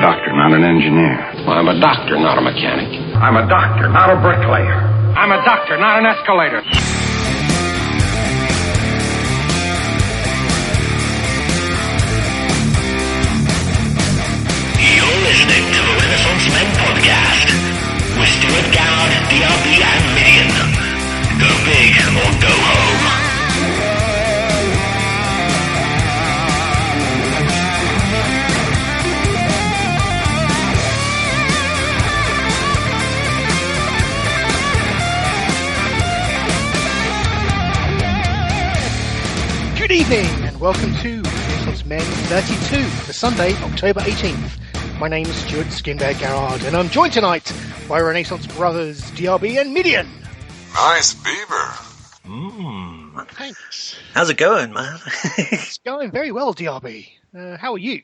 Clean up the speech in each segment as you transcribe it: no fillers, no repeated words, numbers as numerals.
doctor, not an engineer. I'm a doctor, not a mechanic. I'm a doctor, not a bricklayer. I'm a doctor, not an escalator. You're listening to the Renaissance Men podcast with Stuart, Gallard, DRB and Midian. Go big or go home. Good evening and welcome to Renaissance Men 32 for Sunday, October 18th. My name is Stuart Skinbear Garrard and I'm joined tonight by Renaissance brothers DRB and Midian. Nice beaver. Thanks. How's it going, man? It's going very well, DRB. How are you?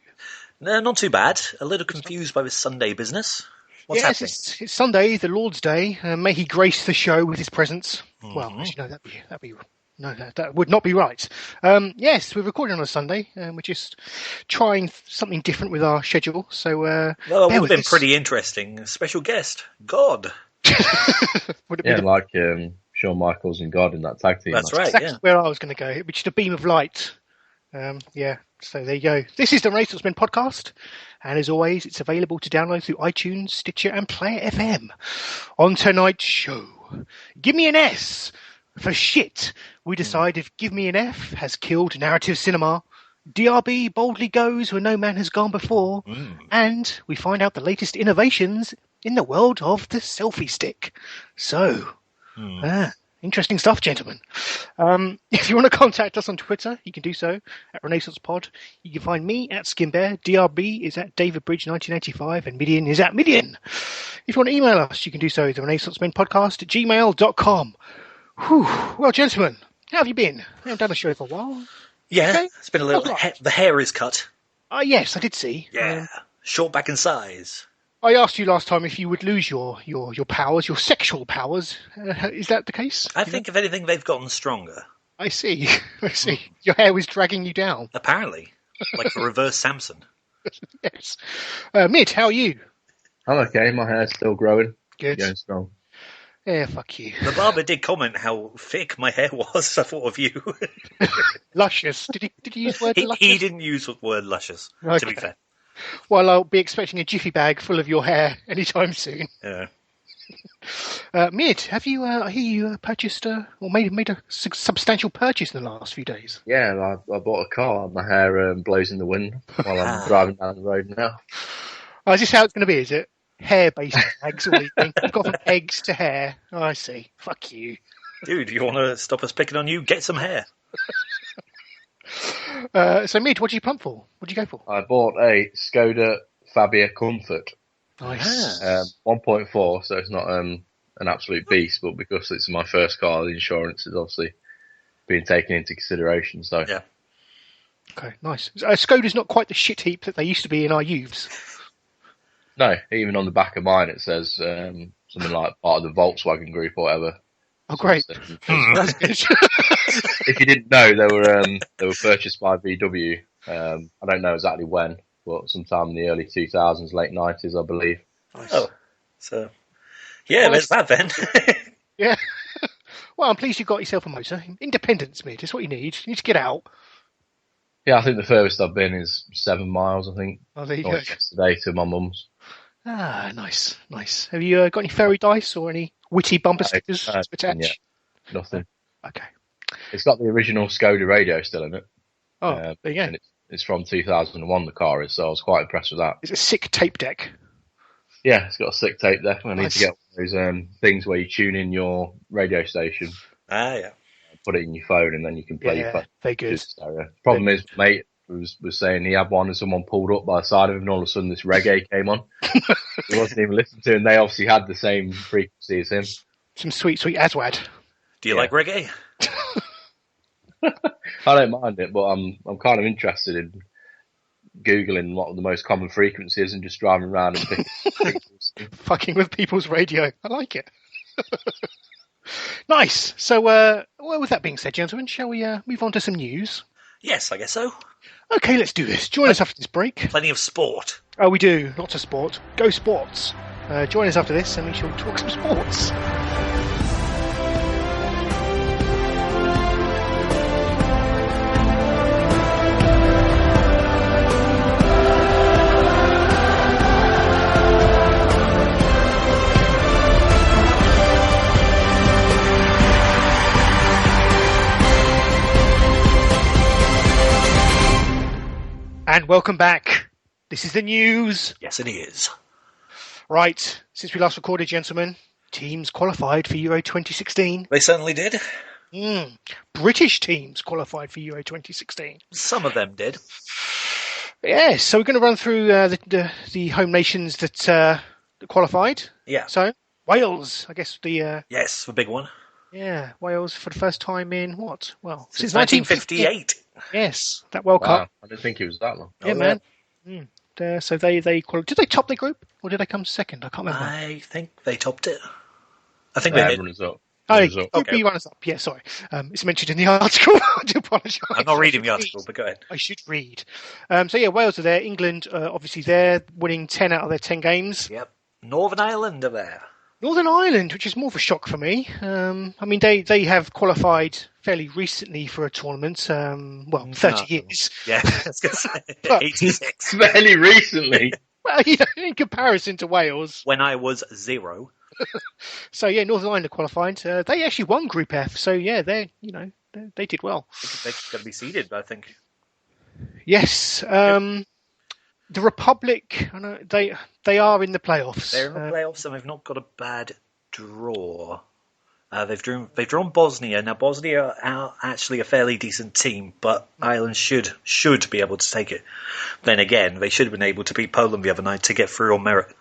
No, not too bad. A little confused by this Sunday business. What's happening? It's Sunday, the Lord's Day. May he grace the show with his presence. Mm-hmm. Well, actually, no, that would not be right. Yes, we're recording on a Sunday, and we're just trying something different with our schedule. So, well, it would have been pretty interesting. Special guest, God. Like Shawn Michaels and God in that tag team. That's right. Exactly where I was going to go. It was just a beam of light. So there you go. This is the Renaissance Men podcast, and as always, it's available to download through iTunes, Stitcher, and Player FM. On tonight's show, give me an S. For shit, we decide if Give Me an F has killed narrative cinema, DRB boldly goes where no man has gone before, and we find out the latest innovations in the world of the selfie stick. So, interesting stuff, gentlemen. If you want to contact us on Twitter, you can do so at Renaissance Pod. You can find me at Skinbear, DRB is at DavidBridge1985, and Midian is at Midian. If you want to email us, you can do so at the renaissancemenpodcast@gmail.com. Whew. Well, gentlemen, how have you been? I haven't done a show for a while. Yeah, Okay. it's been a little... the hair is cut. Yes, I did see. Yeah, short back in size. I asked you last time if you would lose your powers, your sexual powers. Is that the case? I think, if anything, they've gotten stronger. I see. I see. Your hair was dragging you down. Apparently. Like the reverse Samson. Yes. Mid, how are you? I'm okay. My hair's still growing. Good. Going strong. Yeah, fuck you. The barber did comment how thick my hair was. I thought of you. Luscious. Did he use the word luscious? He didn't use the word luscious, to be fair. Well, I'll be expecting a jiffy bag full of your hair anytime soon. Yeah. Mid, have you? I hear you purchased or made a substantial purchase in the last few days. Yeah, I bought a car. My hair blows in the wind while I'm driving down the road now. Oh, is this how it's going to be, is it? Hair-based bags or anything? You've got from eggs to hair. Oh, I see. Fuck you. Dude, you want to stop us picking on you? Get some hair. So, Mid, what did you pump for? What did you go for? I bought a Skoda Fabia Comfort. Nice. 1.4, so it's not an absolute beast, but because it's my first car, the insurance is obviously being taken into consideration. So yeah. Okay, nice. Skoda's not quite the shit heap that they used to be in our youths. No, even on the back of mine it says something like part of the Volkswagen group or whatever. Oh, great. That's good. If you didn't know, they were purchased by VW. I don't know exactly when, but sometime in the early 2000s, late 90s, I believe. Nice. Oh, so yeah, there's that then. Yeah. Well, I'm pleased you got yourself a motor. Independence, Mid, is what you need. You need to get out. Yeah, I think the furthest I've been is 7 miles, I think. Oh, there you go. Yesterday to my mum's. Ah, nice, nice. Have you got any fairy dice or any witty bumper stickers to attach? Yeah, nothing. Okay. It's got the original Skoda radio still in it. Oh, there you go. And it's from 2001, the car is, so I was quite impressed with that. It's a sick tape deck. Yeah, it's got a sick tape deck. I need Nice. to get one of those things where you tune in your radio station, Yeah. put it in your phone, and then you can play your phone. Very good. Problem is, mate was saying he had one and someone pulled up by the side of him and all of a sudden this reggae came on. He wasn't even listening to it, and they obviously had the same frequency as him. Some sweet Aswad. Do you like reggae? I don't mind it, but I'm kind of interested in Googling what the most common frequency is and just driving around and picking Fucking with people's radio. I like it. Nice. So, well, with that being said, gentlemen, shall we move on to some news? Yes, I guess so. Okay, let's do this. Join us after this break. Plenty of sport. Oh, we do. Lots of sport. Go sports. Join us after this and we shall talk some sports. And welcome back. This is the news. Yes, it is. Right, since we last recorded, gentlemen, teams qualified for Euro 2016. They certainly did. British teams qualified for Euro 2016. Some of them did. Yes, so we're going to run through the home nations that qualified. Yeah. So, Wales, I guess Yes, the big one. Yeah, Wales for the first time in what? Well, since 1958. Yes, that World Cup. I didn't think it was that long. Yeah, man. So they did they top their group or did they come second? I can't remember. I think they topped it. I think they did. Runners up. Okay. Runners up. Yeah, sorry. It's mentioned in the article. I do apologise. I'm not reading the article, but go ahead. I should read. So yeah, Wales are there. England, obviously, there, winning 10 out of their 10 games. Yep. Northern Ireland are there. Northern Ireland, which is more of a shock for me. I mean, they have qualified fairly recently for a tournament. 30 years. Yeah, I was going to say 86. Fairly recently. Well, in comparison to Wales. When I was 0. So yeah, Northern Ireland qualified. They actually won Group F. So yeah, they did well. They're going to be seeded, I think. Yes. The Republic, I know they are in the playoffs. They're in the playoffs, and they've not got a bad draw. They've drawn Bosnia. Now Bosnia are actually a fairly decent team, but Ireland should be able to take it. Then again, they should have been able to beat Poland the other night to get through on merit.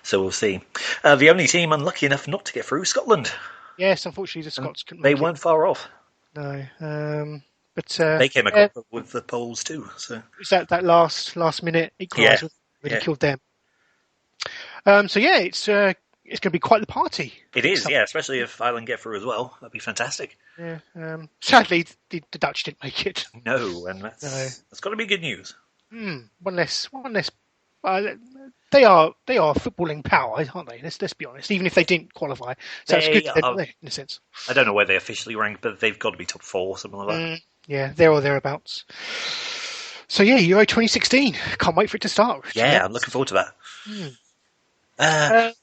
So we'll see. The only team unlucky enough not to get through, Scotland. Yes, unfortunately the Scots couldn't. They weren't far off. No. But they came across with the Poles too. So is that last minute equaliser really killed them? So yeah, it's going to be quite the party. It is, yeah, especially if Ireland get through as well. That'd be fantastic. Yeah. Sadly, the Dutch didn't make it. No, and that's got to be good news. One less. They are footballing power, aren't they? Let's be honest. Even if they didn't qualify, so it's good in a sense. I don't know where they officially rank, but they've got to be top 4, something like that. Yeah, there or thereabouts. So yeah, Euro 2016. Can't wait for it to start. Yeah, I'm looking forward to that.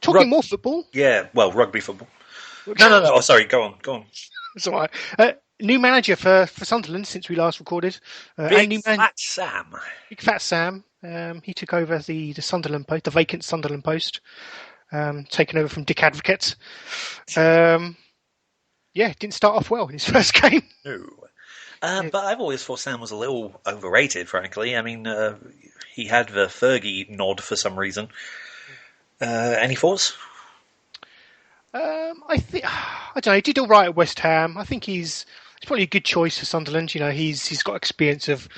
Talking more football. Yeah, well, rugby football. No. Oh, sorry. Go on. It's all right. New manager for Sunderland since we last recorded. Big Fat Sam. Big Fat Sam. He took over the Sunderland post, the vacant Sunderland post, taken over from Dick Advocate. Didn't start off well in his first game. No. But I've always thought Sam was a little overrated, frankly. I mean, he had the Fergie nod for some reason. Any thoughts? I don't know. He did all right at West Ham. I think he's probably a good choice for Sunderland. You know, he's got experience of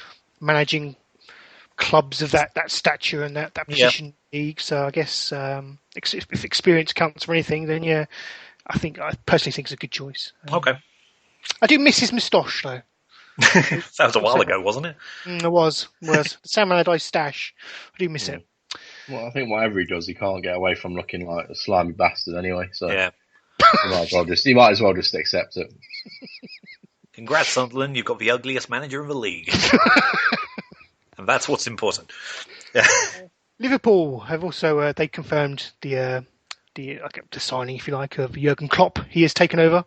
managing clubs of that stature and that position league. So I guess if experience counts for anything, then yeah, I personally think it's a good choice. Okay. I do miss his moustache though. That was a while ago, wasn't it? It was. The Sam Allardyce stash. I do miss it. Well, I think whatever he does, he can't get away from looking like a slimy bastard anyway. So yeah, he might as well just accept it. Congrats, Sunderland! You've got the ugliest manager in the league, and that's what's important. Liverpool have also they confirmed the signing, if you like, of Jurgen Klopp. He has taken over.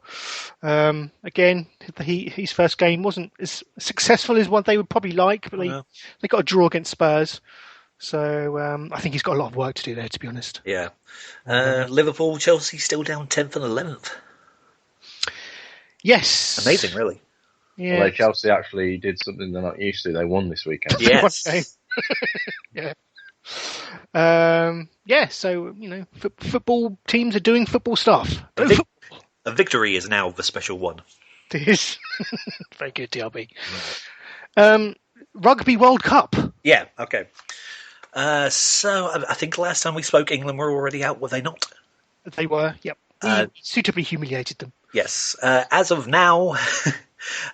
Again, his first game wasn't as successful as what they would probably like, but they got a draw against Spurs. So I think he's got a lot of work to do there, to be honest. Yeah. Liverpool, Chelsea still down 10th and 11th. Yes. Amazing, really. Yeah. Although Chelsea actually did something they're not used to. They won this weekend. Yes. Yeah. So, football teams are doing football stuff. A victory is now the special one. It is. Very good, DRB. Rugby World Cup. Yeah, okay. So I think last time we spoke, England were already out, were they not? They were, yep. We suitably humiliated them. Yes. As of now,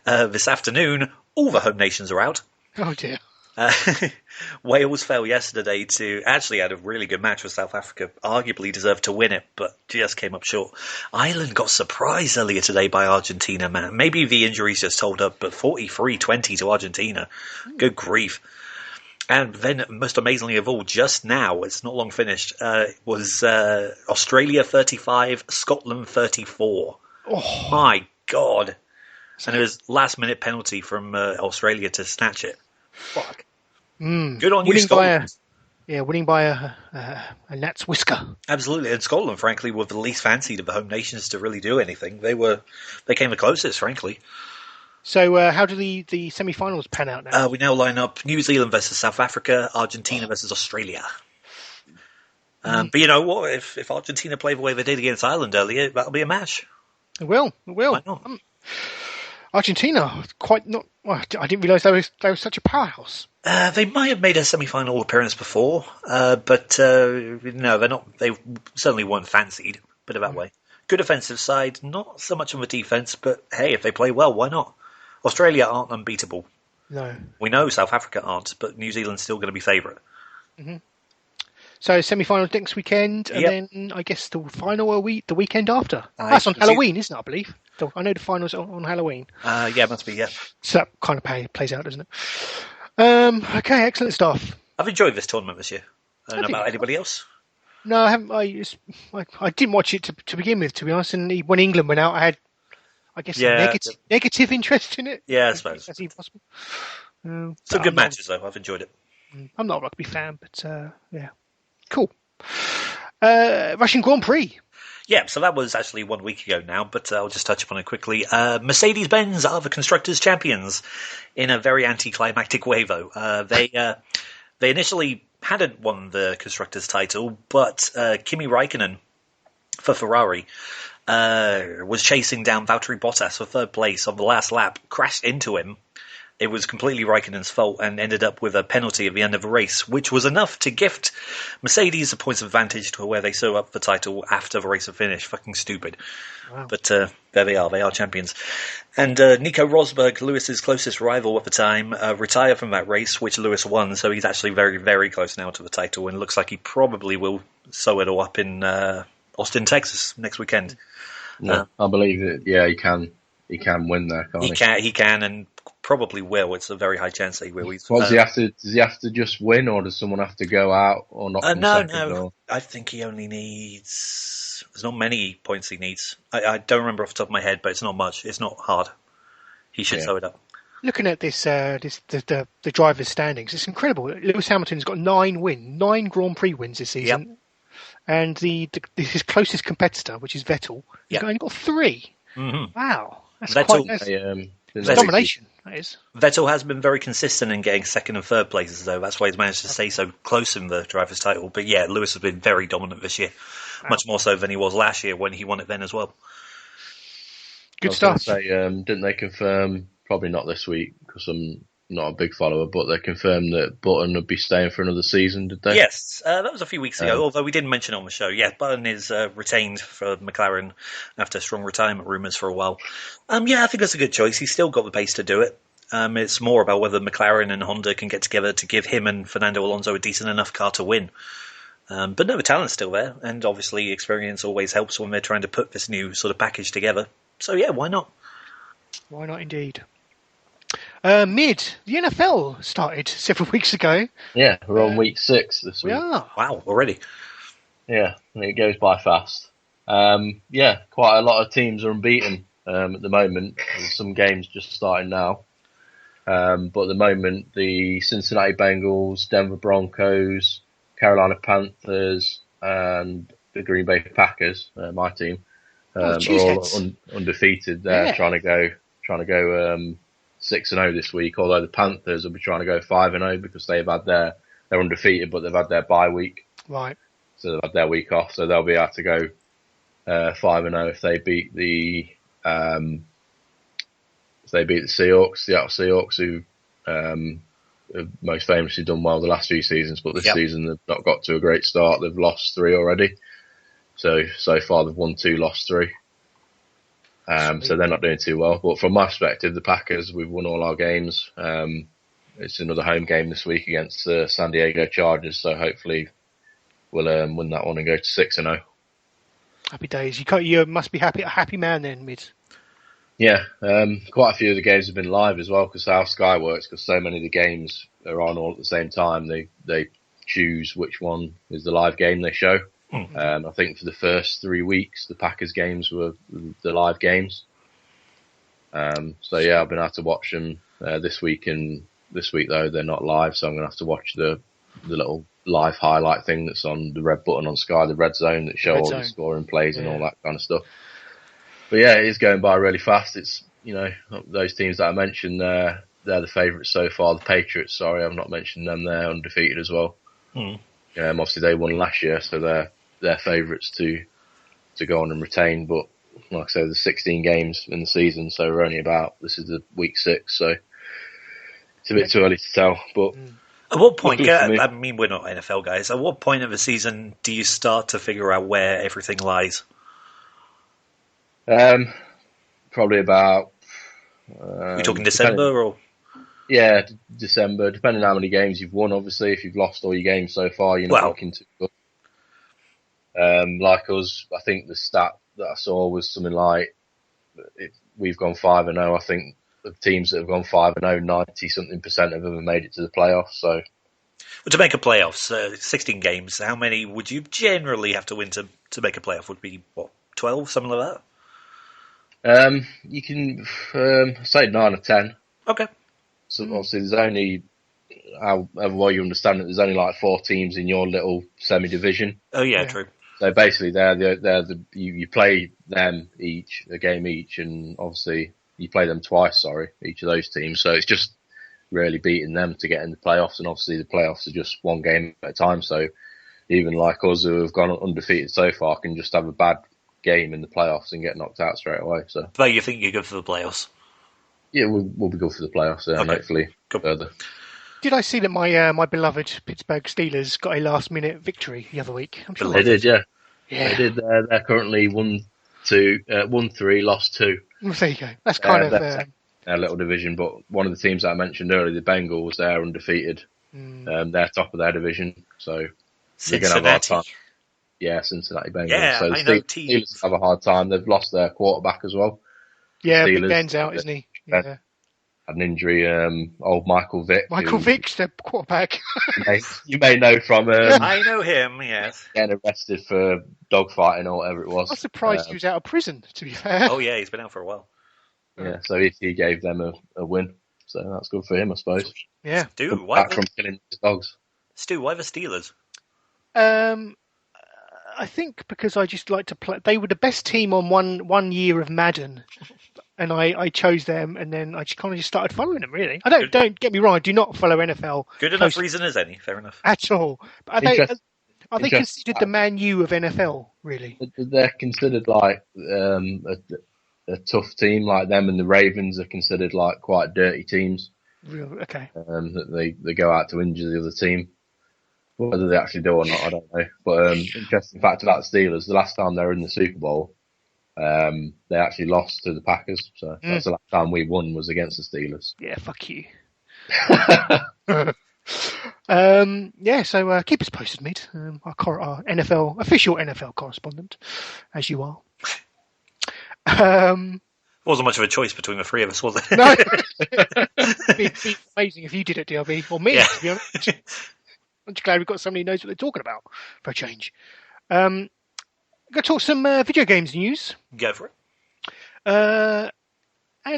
this afternoon, all the home nations are out. Oh dear. Wales fell yesterday to actually had a really good match with South Africa, arguably deserved to win it, but just came up short. Ireland got surprised earlier today by Argentina, man. Maybe the injuries just told up, but 43-20 to Argentina. Good grief. And then, most amazingly of all, just now, it's not long finished, was Australia 35, Scotland 34. Oh my God. And it was last-minute penalty from Australia to snatch it. Fuck. Good on you, Scotland. Winning by a gnat's whisker. Absolutely. And Scotland, frankly, were the least fancied of the home nations to really do anything. They came the closest, frankly. So how do the semi-finals pan out now? We now line up New Zealand versus South Africa, Argentina versus Australia. But you know what? If Argentina play the way they did against Ireland earlier, that'll be a match. It will. Why not? Argentina, quite not. Well, I didn't realise they were such a powerhouse. They might have made a semi-final appearance before, but no, they're not. They certainly weren't fancied. Put it that way. Good offensive side, not so much on the defence, but hey, if they play well, why not? Australia aren't unbeatable. No. We know South Africa aren't, but New Zealand's still going to be favourite. Mm-hmm. So semi-finals next weekend, and then I guess the final the weekend after. That's on Halloween, isn't it? I believe. I know the finals on Halloween. Yeah, must be. Yeah. So that kind of plays out, doesn't it? Okay, excellent stuff. I've enjoyed this tournament this year. I don't know about anybody else. No, I haven't. I didn't watch it to begin with, to be honest. And when England went out, I had, I guess, negative interest in it. Yeah, I suppose. That's even possible. Some good matches, though. I've enjoyed it. I'm not a rugby fan, but yeah. Cool. Russian Grand Prix. Yeah, so that was actually 1 week ago now, but I'll just touch upon it quickly. Mercedes-Benz are the constructors' champions in a very anticlimactic way, though. They initially hadn't won the constructors' title, but Kimi Räikkönen for Ferrari was chasing down Valtteri Bottas for third place on the last lap, crashed into him. It was completely Raikkonen's fault and ended up with a penalty at the end of the race, which was enough to gift Mercedes a points of advantage to where they sew up the title after the race had finished. Fucking stupid. Wow. But there they are. They are champions. And Nico Rosberg, Lewis's closest rival at the time, retired from that race, which Lewis won. So he's actually very, very close now to the title and looks like he probably will sew it all up in Austin, Texas next weekend. Yeah, I believe that. Yeah, he can win there, can't he? He can, and probably will. It's a very high chance that he will. Does he have to just win, or does someone have to go out or not? No. I think he only needs. There's not many points he needs. I don't remember off the top of my head, but it's not much. It's not hard. He should sew it up. Looking at the drivers' standings, it's incredible. Lewis Hamilton's got 9 Grand Prix wins this season, and his closest competitor, which is Vettel, he's only got 3. Mm-hmm. Wow, that's domination. That is. Vettel has been very consistent in getting second and third places, though. That's why he's managed to stay so close in the drivers' title. But yeah, Lewis has been very dominant this year, much more so than he was last year when he won it then as well. Good stuff. Didn't they confirm? Probably not this week because I'm not a big follower, but they confirmed that Button would be staying for another season, did they? Yes, that was a few weeks ago, although we didn't mention it on the show. Yeah, Button is retained for McLaren after strong retirement rumours for a while. Yeah, I think that's a good choice. He's still got the pace to do it. It's more about whether McLaren and Honda can get together to give him and Fernando Alonso a decent enough car to win. But no, the talent's still there, and obviously experience always helps when they're trying to put this new sort of package together. So yeah, why not? Why not indeed? The NFL started several weeks ago. Yeah, we're on week 6 this week. We are. Wow, already. Yeah, it goes by fast. Yeah, quite a lot of teams are unbeaten at the moment. There's some games just starting now. But at the moment, the Cincinnati Bengals, Denver Broncos, Carolina Panthers, and the Green Bay Packers, my team, are all undefeated. They're trying to go 6-0 this week. Although the Panthers will be trying to go 5-0 because they're undefeated, but they've had their bye week. Right. So they've had their week off, so they'll be able to go 5-0 if they beat the Seahawks, Seattle Seahawks, who have most famously done well the last few seasons, but this season they've not got to a great start. They've lost 3 already. So far they've won 2, lost 3. So they're not doing too well. But from my perspective, the Packers, we've won all our games. It's another home game this week against the San Diego Chargers, so hopefully we'll win that one and go to 6-0. Happy days. You must be happy, a happy man then, Mid. Yeah, quite a few of the games have been live as well, because how Sky works, because so many of the games are on all at the same time. They choose which one is the live game they show. I think for the first 3 weeks, the Packers games were the live games. So yeah, I've been able to watch them this week, and this week though they're not live, so I'm going to have to watch the little live highlight thing that's on the red button on Sky, the red zone that show all the scoring plays and all that kind of stuff. But yeah, it is going by really fast. It's, those teams that I mentioned, they're the favourites so far. The Patriots, sorry, I've not mentioned them. They're undefeated as well. Obviously they won last year, so they're favourites to go on and retain. But like I said, there's 16 games in the season, so we're only this is the week 6, so it's a bit too early to tell. But at what point, I mean, we're not NFL guys, at what point of the season do you start to figure out where everything lies? Probably about... We're talking December or...? Yeah, December, depending on how many games you've won, obviously. If you've lost all your games so far, you're not looking too good. Like us, I think the stat that I saw was something like, we've gone 5-0, I think the teams that have gone 5-0, 90-something% of them have made it to the playoffs. So, well, to make a playoffs, 16 games, how many would you generally have to win to make a playoff? Would be, 12, something like that? You can say 9 or 10. Okay. So obviously there's only, however well you understand it, there's only like 4 teams in your little semi-division. Oh yeah, true. So basically you play them a game each, and obviously you play them twice, each of those teams. So it's just really beating them to get in the playoffs, and obviously the playoffs are just one game at a time. So even like us who have gone undefeated so far can just have a bad game in the playoffs and get knocked out straight away. So, but you think you're good for the playoffs? Yeah, we'll be good for the playoffs, and hopefully further. Did I see that my beloved Pittsburgh Steelers got a last-minute victory the other week? I'm sure they did, yeah. They did. They're currently 1-3, lost 2. Well, there you go. That's kind of their little division. But one of the teams that I mentioned earlier, the Bengals, they're undefeated. They're top of their division, so they're going to have a hard time. Yeah, Cincinnati Bengals. Yeah, so I know Steelers have a hard time. They've lost their quarterback as well. Yeah, Big Ben's out, isn't he? Yeah. Had an injury, old Michael Vick. Michael Vick's the quarterback. you may know from... I know him, yes. Getting arrested for dogfighting or whatever it was. I'm surprised he was out of prison, to be fair. Oh yeah, he's been out for a while. Yeah, so he gave them a win. So that's good for him, I suppose. Yeah. Stu, back from killing his dogs. Stu, why the Steelers? I think because I just like to play. They were the best team on one year of Madden, and I chose them, and then I just kind of started following them. Really, don't get me wrong. I do not follow NFL. Good enough reason as any. Fair enough. At all. But are they considered the Man U of NFL? Really? They're considered like a tough team. Like them and the Ravens are considered like quite dirty teams. Real, okay. That they go out to injure the other team. Whether they actually do or not, I don't know. But interesting fact about the Steelers, the last time they were in the Super Bowl, they actually lost to the Packers. So that's the last time we won was against the Steelers. Yeah, fuck you. So keep us posted, mate. Our official NFL correspondent, as you are. Wasn't much of a choice between the three of us, was it? No. It'd be amazing if you did it, DRB, or me, to be honest. I'm just glad we've got somebody who knows what they're talking about for a change. Going to talk some video games news. Go for it. And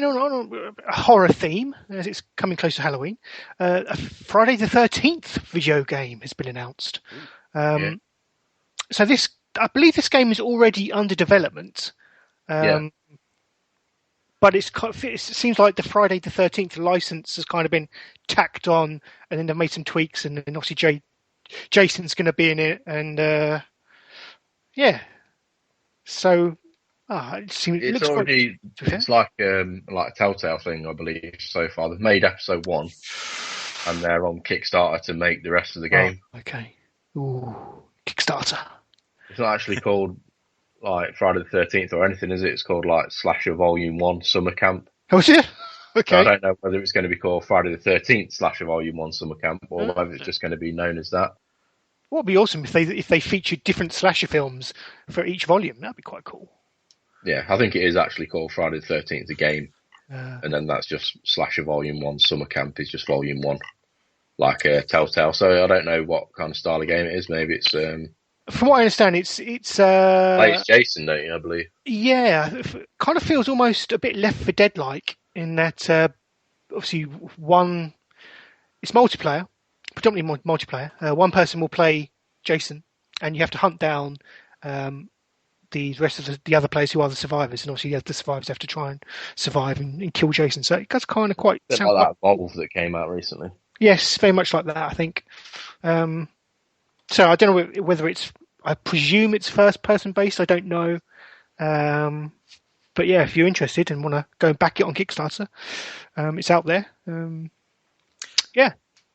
on a horror theme, as it's coming close to Halloween, a Friday the 13th video game has been announced. So I believe this game is already under development. But it seems like the Friday the 13th license has kind of been tacked on, and then they've made some tweaks, and then obviously Jason's going to be in it, and So it looks already it's like a Telltale thing, I believe. So far, they've made episode 1, and they're on Kickstarter to make the rest of the game. Okay. Ooh, Kickstarter. It's not actually called like Friday the 13th or anything, is it? It's called like Slasher Volume 1 Summer Camp. Oh, is it? Okay. So I don't know whether it's going to be called Friday the 13th Slasher Volume 1 Summer Camp or whether it's just going to be known as that. What would be awesome if they featured different slasher films for each volume? That'd be quite cool. Yeah, I think it is actually called Friday the 13th, the game. And then that's just Slasher Volume 1 Summer Camp is just Volume 1. Like Telltale. So I don't know what kind of style of game it is. Maybe it's... From what I understand, it's Jason, don't you, I believe? Yeah, it kind of feels almost a bit Left 4 Dead-like in that obviously it's multiplayer, predominantly multiplayer. One person will play Jason, and you have to hunt down the rest of the other players who are the survivors, and obviously the survivors have to try and survive and kill Jason. So it does kind of quite sound like that Evolve that came out recently. Yes, very much like that, I think. So I don't know whether it's. I presume it's first-person based. I don't know. But yeah, if you're interested and want to go and back it on Kickstarter, it's out there. Yeah.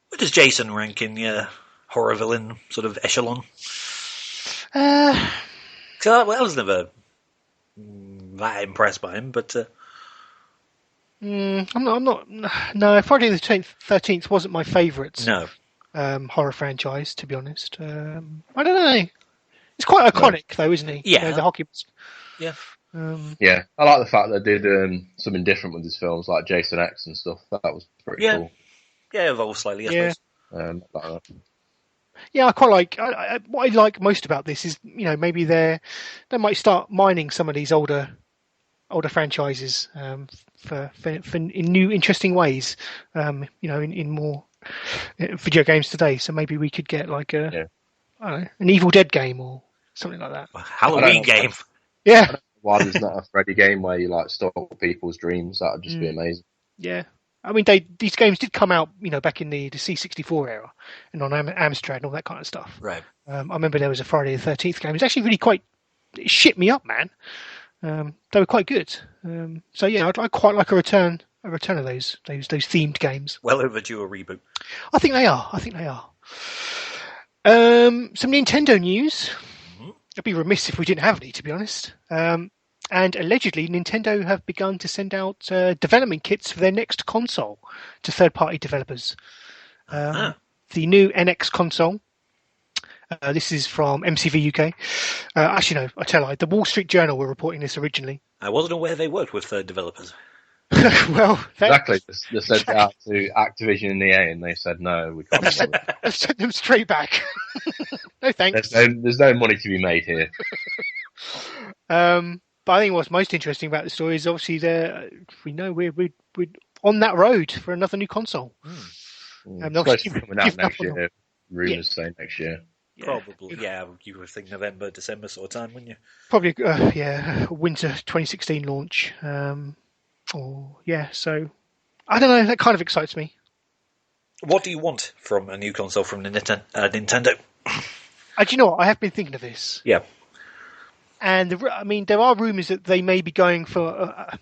Where does Jason rank in the horror villain sort of echelon? I was never that impressed by him, but I'm not. No, Friday the 13th wasn't my favourite. No. Horror franchise, to be honest. I don't know. It's quite iconic, though, isn't he? Yeah. You know, the hockey. Yeah. Yeah, I like the fact that they did something different with his films, like Jason X and stuff. That was pretty cool. Yeah, evolved slightly, I suppose. Like that. Yeah, I quite like. What I like most about this is, maybe they might start mining some of these older franchises for in new interesting ways. In more video games today. So maybe we could get like I don't know, an Evil Dead game or something like that. A Halloween game. Yeah. Why there's not a Freddy game where you like stalk people's dreams? That would just be amazing. Yeah. I mean, these games did come out, back in the C64 era and on Amstrad and all that kind of stuff. Right. I remember there was a Friday the 13th game. It was actually really it shit me up, man. They were quite good. So yeah, I'd quite like a return of those themed games. Well overdue a reboot. I think they are. Some Nintendo news. I'd be remiss if we didn't have any, to be honest. And allegedly, Nintendo have begun to send out development kits for their next console to third-party developers. The new NX console. This is from MCV UK. Actually, no, I tell you, the Wall Street Journal were reporting this originally. I wasn't aware they worked with third developers. Well, exactly. They sent it out to Activision and EA, and they said no, we can't. They've sent them straight back. No thanks. There's no money to be made here. But I think what's most interesting about the story is obviously we know we're on that road for another new console. It's supposed to be coming out next year. Rumours say next year. Probably, yeah. You would think November, December sort of time, wouldn't you? Probably, winter 2016 launch. So I don't know. That kind of excites me. What do you want from a new console from Nintendo? Do you know what? I have been thinking of this. Yeah. And there are rumours that they may be going for a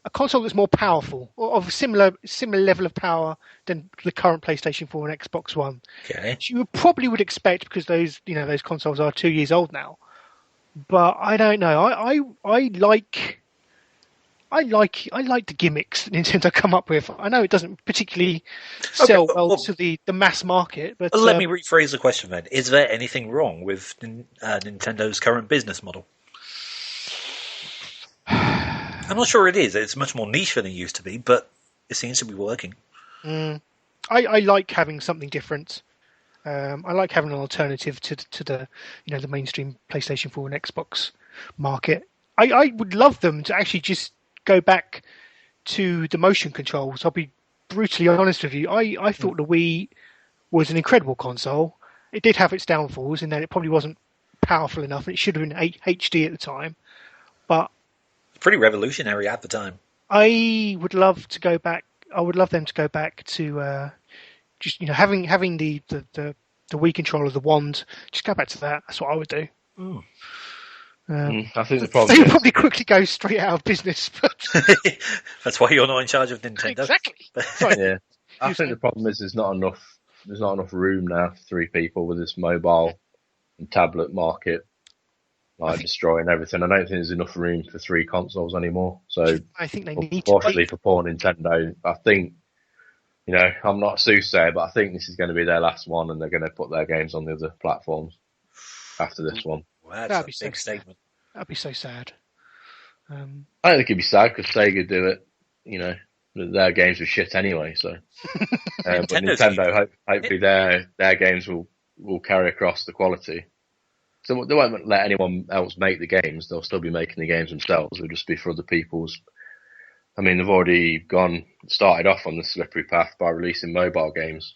console that's more powerful, or of a similar level of power than the current PlayStation 4 and Xbox One. Okay. Which you probably would expect because those consoles are 2 years old now. But I don't know. I like the gimmicks that Nintendo come up with. I know it doesn't particularly sell well to the mass market, but let me rephrase the question then. Is there anything wrong with Nintendo's current business model? I'm not sure it is. It's much more niche than it used to be, but it seems to be working. I like having something different. I like having an alternative to the the mainstream PlayStation 4 and Xbox market. I would love them to actually just go back to the motion controls. I'll be brutally honest with you. I thought the Wii was an incredible console. It did have its downfalls in that it probably wasn't powerful enough, and it should have been HD at the time. But pretty revolutionary at the time. I would love to go back. I would love them to go back to just having the Wii controller, the wand. Just go back to that. That's what I would do. I think the problem they would probably quickly go straight out of business. But that's why you're not in charge of Nintendo. Exactly. Yeah, I think the problem is there's not enough room now for 3 people with this mobile and tablet market. like destroying everything. I don't think there's enough room for 3 consoles anymore. So, I think they need unfortunately to. for poor Nintendo, I think, I'm not a soothsayer, but I think this is going to be their last one, and they're going to put their games on the other platforms after this one. Well, That'd that's be a so big sad. statement. That'd be so sad. I don't think it'd be sad because Sega do it. Their games were shit anyway. So, but Nintendo's Nintendo, hopefully their games will carry across the quality. So they won't let anyone else make the games. They'll still be making the games themselves. They'll just be for other people's. I mean, they've already started off on the slippery path by releasing mobile games,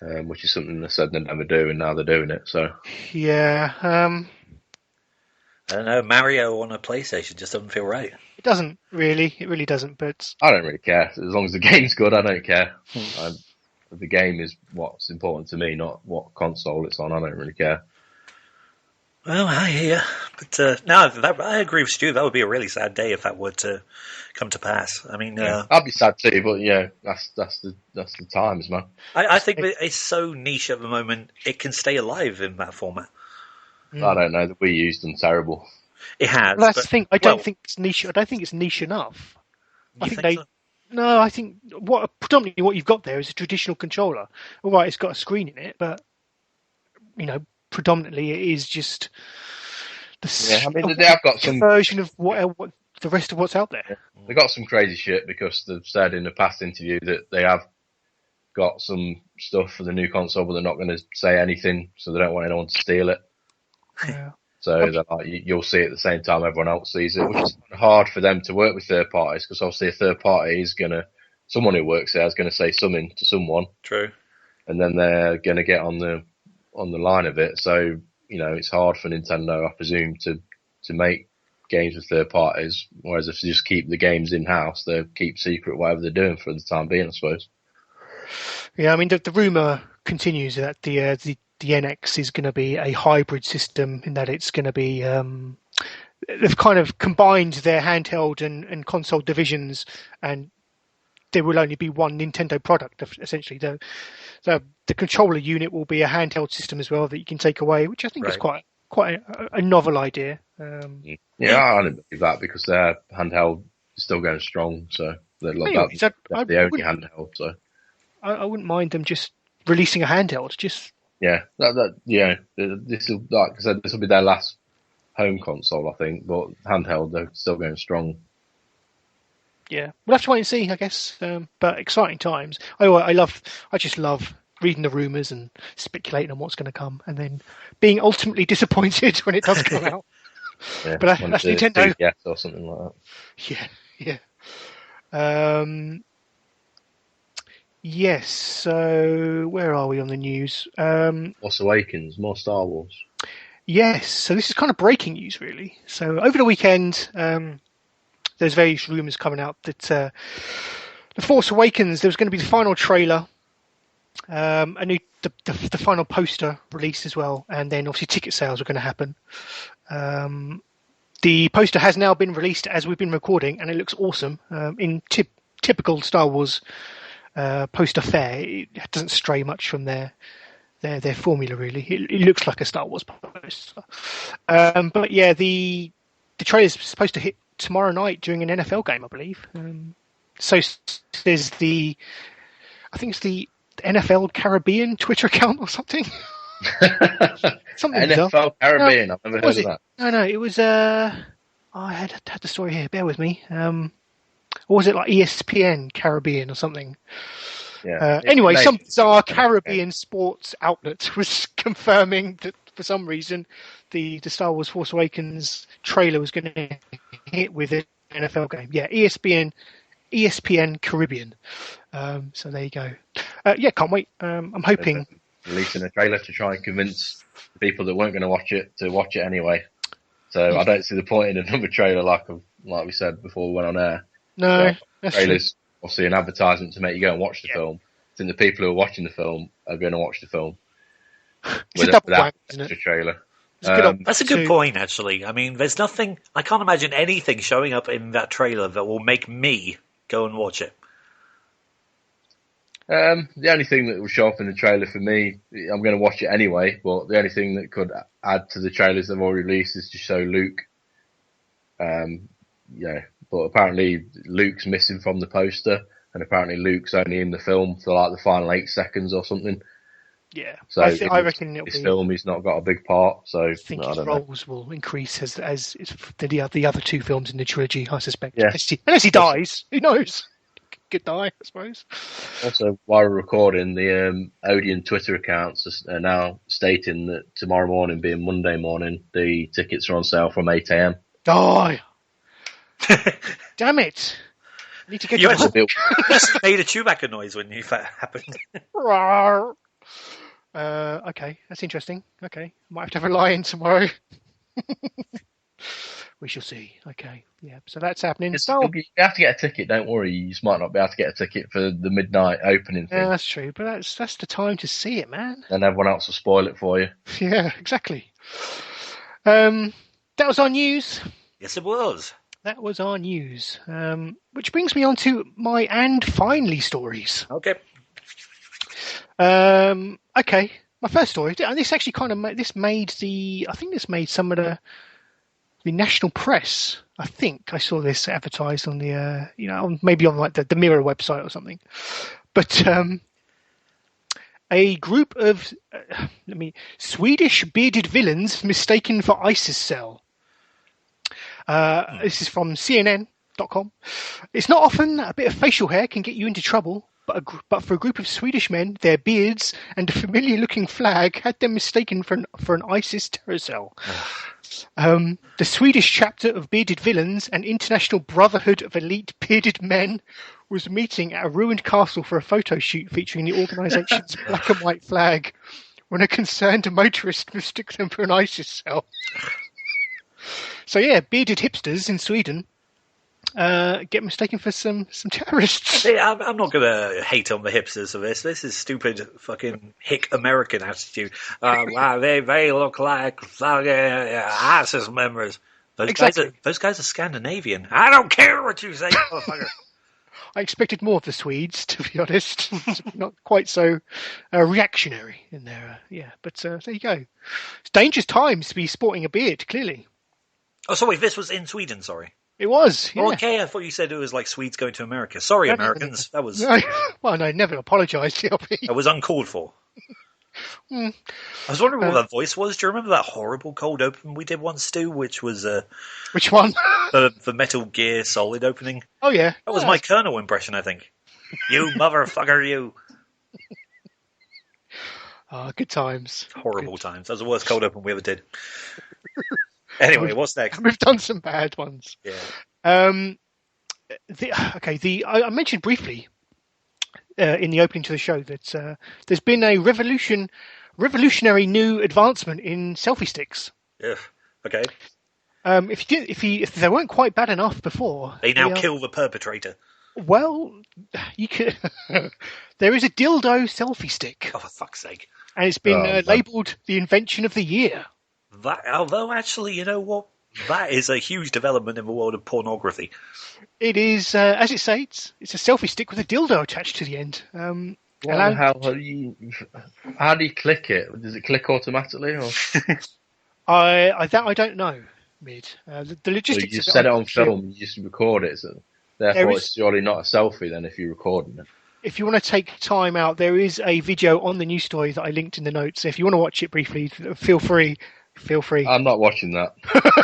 which is something they said they'd never do, and now they're doing it. So Yeah. I don't know. Mario on a PlayStation just doesn't feel right. It doesn't really. It really doesn't. But I don't really care. As long as the game's good, I don't care. The game is what's important to me, not what console it's on. I don't really care. Well, I hear. But no, I agree with Stu. That would be a really sad day if that were to come to pass. I mean, I'd be sad too, but yeah, that's the times, man. I think that it's so niche at the moment. It can stay alive in that format. I don't know. The Wii U's done terrible. It has. that's but, the thing. I don't think it's niche. I don't think it's niche enough. I you think think they. so? No, I think predominantly what you've got there is a traditional controller. All right, it's got a screen in it, but predominantly it is just Yeah, I mean they have got some version of what the rest of what's out there. They got some crazy shit because they've said in a past interview that they have got some stuff for the new console, but they're not going to say anything, so they don't want anyone to steal it. Yeah. So they're like, you'll see it at the same time everyone else sees it, which is hard for them to work with third parties because obviously a third party is someone who works there is going to say something to someone. True. And then they're going to get on the line of it. So, it's hard for Nintendo, I presume, to make games with third parties. Whereas if they just keep the games in-house, they'll keep secret whatever they're doing for the time being, I suppose. Yeah, I mean, the rumour continues that the NX is going to be a hybrid system in that it's going to be they've kind of combined their handheld and console divisions, and there will only be one Nintendo product. Essentially, the controller unit will be a handheld system as well that you can take away, which I think is quite a novel idea. Yeah, I don't believe that because their handheld is still going strong, so they're the only handheld. So I wouldn't mind them just releasing a handheld. Just this will, like I said, this will be their last home console, I think. But handheld, they're still going strong. Yeah, we'll have to wait and see, I guess. But exciting times. I just love reading the rumours and speculating on what's going to come, and then being ultimately disappointed when it does come out. Yeah, but that's Nintendo. Yes, or something like that. Yeah. Yes. So where are we on the news? Force Awakens, more Star Wars. Yes. So this is kind of breaking news, really. So over the weekend, there's various rumours coming out that The Force Awakens, there was going to be the final trailer, the final poster released as well, and then obviously ticket sales were going to happen. The poster has now been released as we've been recording, and it looks awesome. In typical Star Wars poster fare, it doesn't stray much from their formula, really. It looks like a Star Wars poster. But yeah, the trailer is supposed to hit tomorrow night during an NFL game, I believe. So there's I think it's the NFL Caribbean Twitter account or something. Something NFL Caribbean, I've never heard of that. No, it was I had the story here, bear with me. Or was it like ESPN Caribbean or something? Yeah. Anyway, some bizarre Caribbean sports outlet was confirming that for some reason the Star Wars Force Awakens trailer was going to hit with an NFL game. Yeah, ESPN Caribbean. So there you go. Can't wait. I'm hoping releasing a trailer to try and convince the people that weren't going to watch it anyway. So I don't see the point in another trailer like we said before we went on air. No, trailers obviously an advertisement to make you go and watch the film. I think the people who are watching the film are going to watch the film without the trailer. That's a good point, actually. I mean, there's nothing. I can't imagine anything showing up in that trailer that will make me go and watch it. The only thing that will show up in the trailer for me, I'm going to watch it anyway, but the only thing that could add to the trailers they've already released is to show Luke. But apparently Luke's missing from the poster, and apparently Luke's only in the film for like the final 8 seconds or something. Yeah, So I reckon it'll this be. film, he's not got a big part. So I think his roles will increase as the other 2 films in the trilogy. I suspect. Yeah. Unless he dies, who knows? Could die, I suppose. Also, while we're recording, the Odeon Twitter accounts are now stating that tomorrow morning, being Monday morning, the tickets are on sale from 8 a.m. Die! Damn it! I need to get You to actually made a Chewbacca noise when that happened. Rawr. Okay, that's interesting. Okay, might have to have a lie-in tomorrow. We shall see. Okay, yeah. So that's happening. You have to get a ticket. Don't worry. You just might not be able to get a ticket for the midnight opening thing. Yeah, that's true. But that's the time to see it, man. Then everyone else will spoil it for you. Yeah, exactly. That was our news. Yes, it was. That was our news. Which brings me on to my and finally stories. Okay. Okay. My first story. And this actually kind of this made some of the national press. I think I saw this advertised on the, maybe on like the Mirror website or something. But a group of Swedish bearded villains mistaken for ISIS cell. This is from CNN.com. It's not often a bit of facial hair can get you into trouble, but for a group of Swedish men, their beards and a familiar-looking flag had them mistaken for an ISIS terror cell. The Swedish chapter of Bearded Villains, an international brotherhood of elite bearded men, was meeting at a ruined castle for a photo shoot featuring the organisation's black and white flag when a concerned motorist mistook them for an ISIS cell. So yeah, bearded hipsters in Sweden get mistaken for some terrorists. Hey, I'm not going to hate on the hipsters of this. This is stupid fucking hick American attitude. Wow, they look like ISIS members. Those guys are Scandinavian. I don't care what you say, motherfucker. I expected more of the Swedes, to be honest. Not quite so reactionary in there. But there you go. It's dangerous times to be sporting a beard, clearly. Oh, sorry, this was in Sweden, sorry. It was, yeah. Oh, okay, I thought you said it was like Swedes going to America. Sorry, No, Americans. No. That was... Well, no, never apologise, TLP. That was uncalled for. I was wondering what that voice was. Do you remember that horrible cold open we did once, Stu, which was... Which one? the Metal Gear Solid opening. Oh, yeah. That was my Colonel impression, I think. You motherfucker, you. Oh, good times. Horrible times. That was the worst cold open we ever did. Anyway, what's next? We've done some bad ones. Yeah. I mentioned briefly in the opening to the show that there's been a revolutionary new advancement in selfie sticks. Yeah. Okay. If they weren't quite bad enough before, they now kill the perpetrator. Well, you could. There is a dildo selfie stick. Oh, for fuck's sake! And it's been labelled the invention of the year. Although, actually, you know what? That is a huge development in the world of pornography. It is, as it states, it's a selfie stick with a dildo attached to the end. How do you click it? Does it click automatically? Or? I don't know, Mid. The logistics. So you just set it on film, you just record it. So therefore, it's surely not a selfie then if you're recording it. If you want to take time out, there is a video on the news story that I linked in the notes. So if you want to watch it briefly, feel free. I'm not watching that.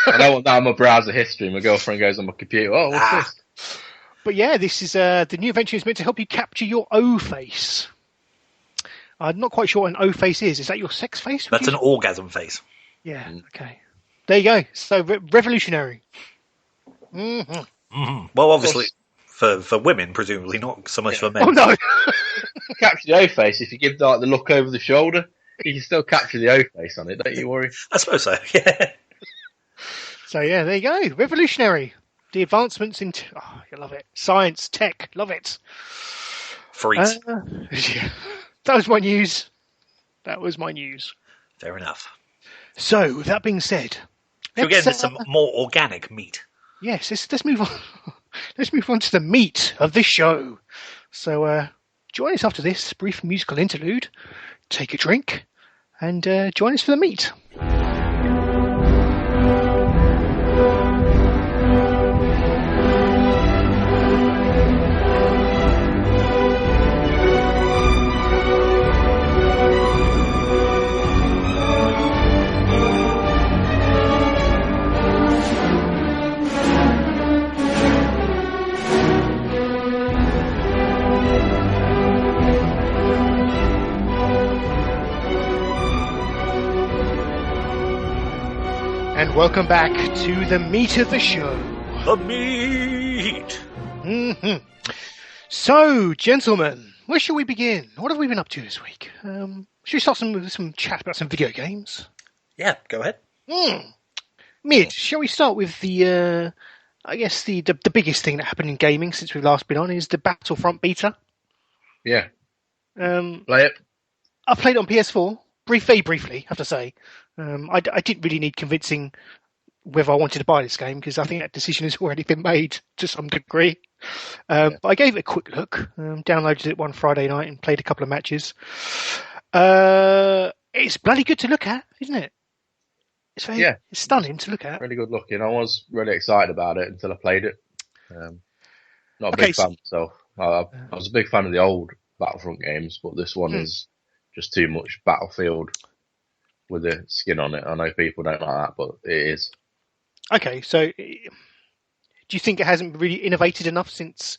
I don't want that on my browser history. My girlfriend goes on my computer. Oh, what's this? But yeah, this is the new invention is meant to help you capture your O face. I'm not quite sure what an O face is. Is that your sex face? That's an orgasm face. Yeah. Okay. There you go. So revolutionary. Mm-hmm. Mm-hmm. Well, obviously for women, presumably not so much for men. Oh no. Capture the O face if you give like the look over the shoulder. You can still capture the O face on it, don't you worry. I suppose so, yeah. So, yeah, there you go. Revolutionary. The advancements in... you love it. Science, tech, love it. Freaks. Yeah. That was my news. Fair enough. So, with that being said... We'll get into some more organic meat. Yes, let's move on. Let's move on to the meat of this show. So, join us after this brief musical interlude. Take a drink and join us for the meet. And welcome back to the meat of the show. The meat! Mm-hmm. So, gentlemen, where shall we begin? What have we been up to this week? Should we start with some chat about some video games? Yeah, go ahead. Mid, shall we start with the, I guess the biggest thing that happened in gaming since we've last been on is the Battlefront beta. Yeah. Play it. I played it on PS4, very briefly, I have to say. I didn't really need convincing whether I wanted to buy this game because I think that decision has already been made to some degree. But I gave it a quick look, downloaded it one Friday night and played a couple of matches. It's bloody good to look at, isn't it? It's stunning to look at. Really good looking. I was really excited about it until I played it. Not a big fan myself. I was a big fan of the old Battlefront games, but this one is just too much Battlefield with a skin on it. I know people don't like that, but it is. Okay, so do you think it hasn't really innovated enough since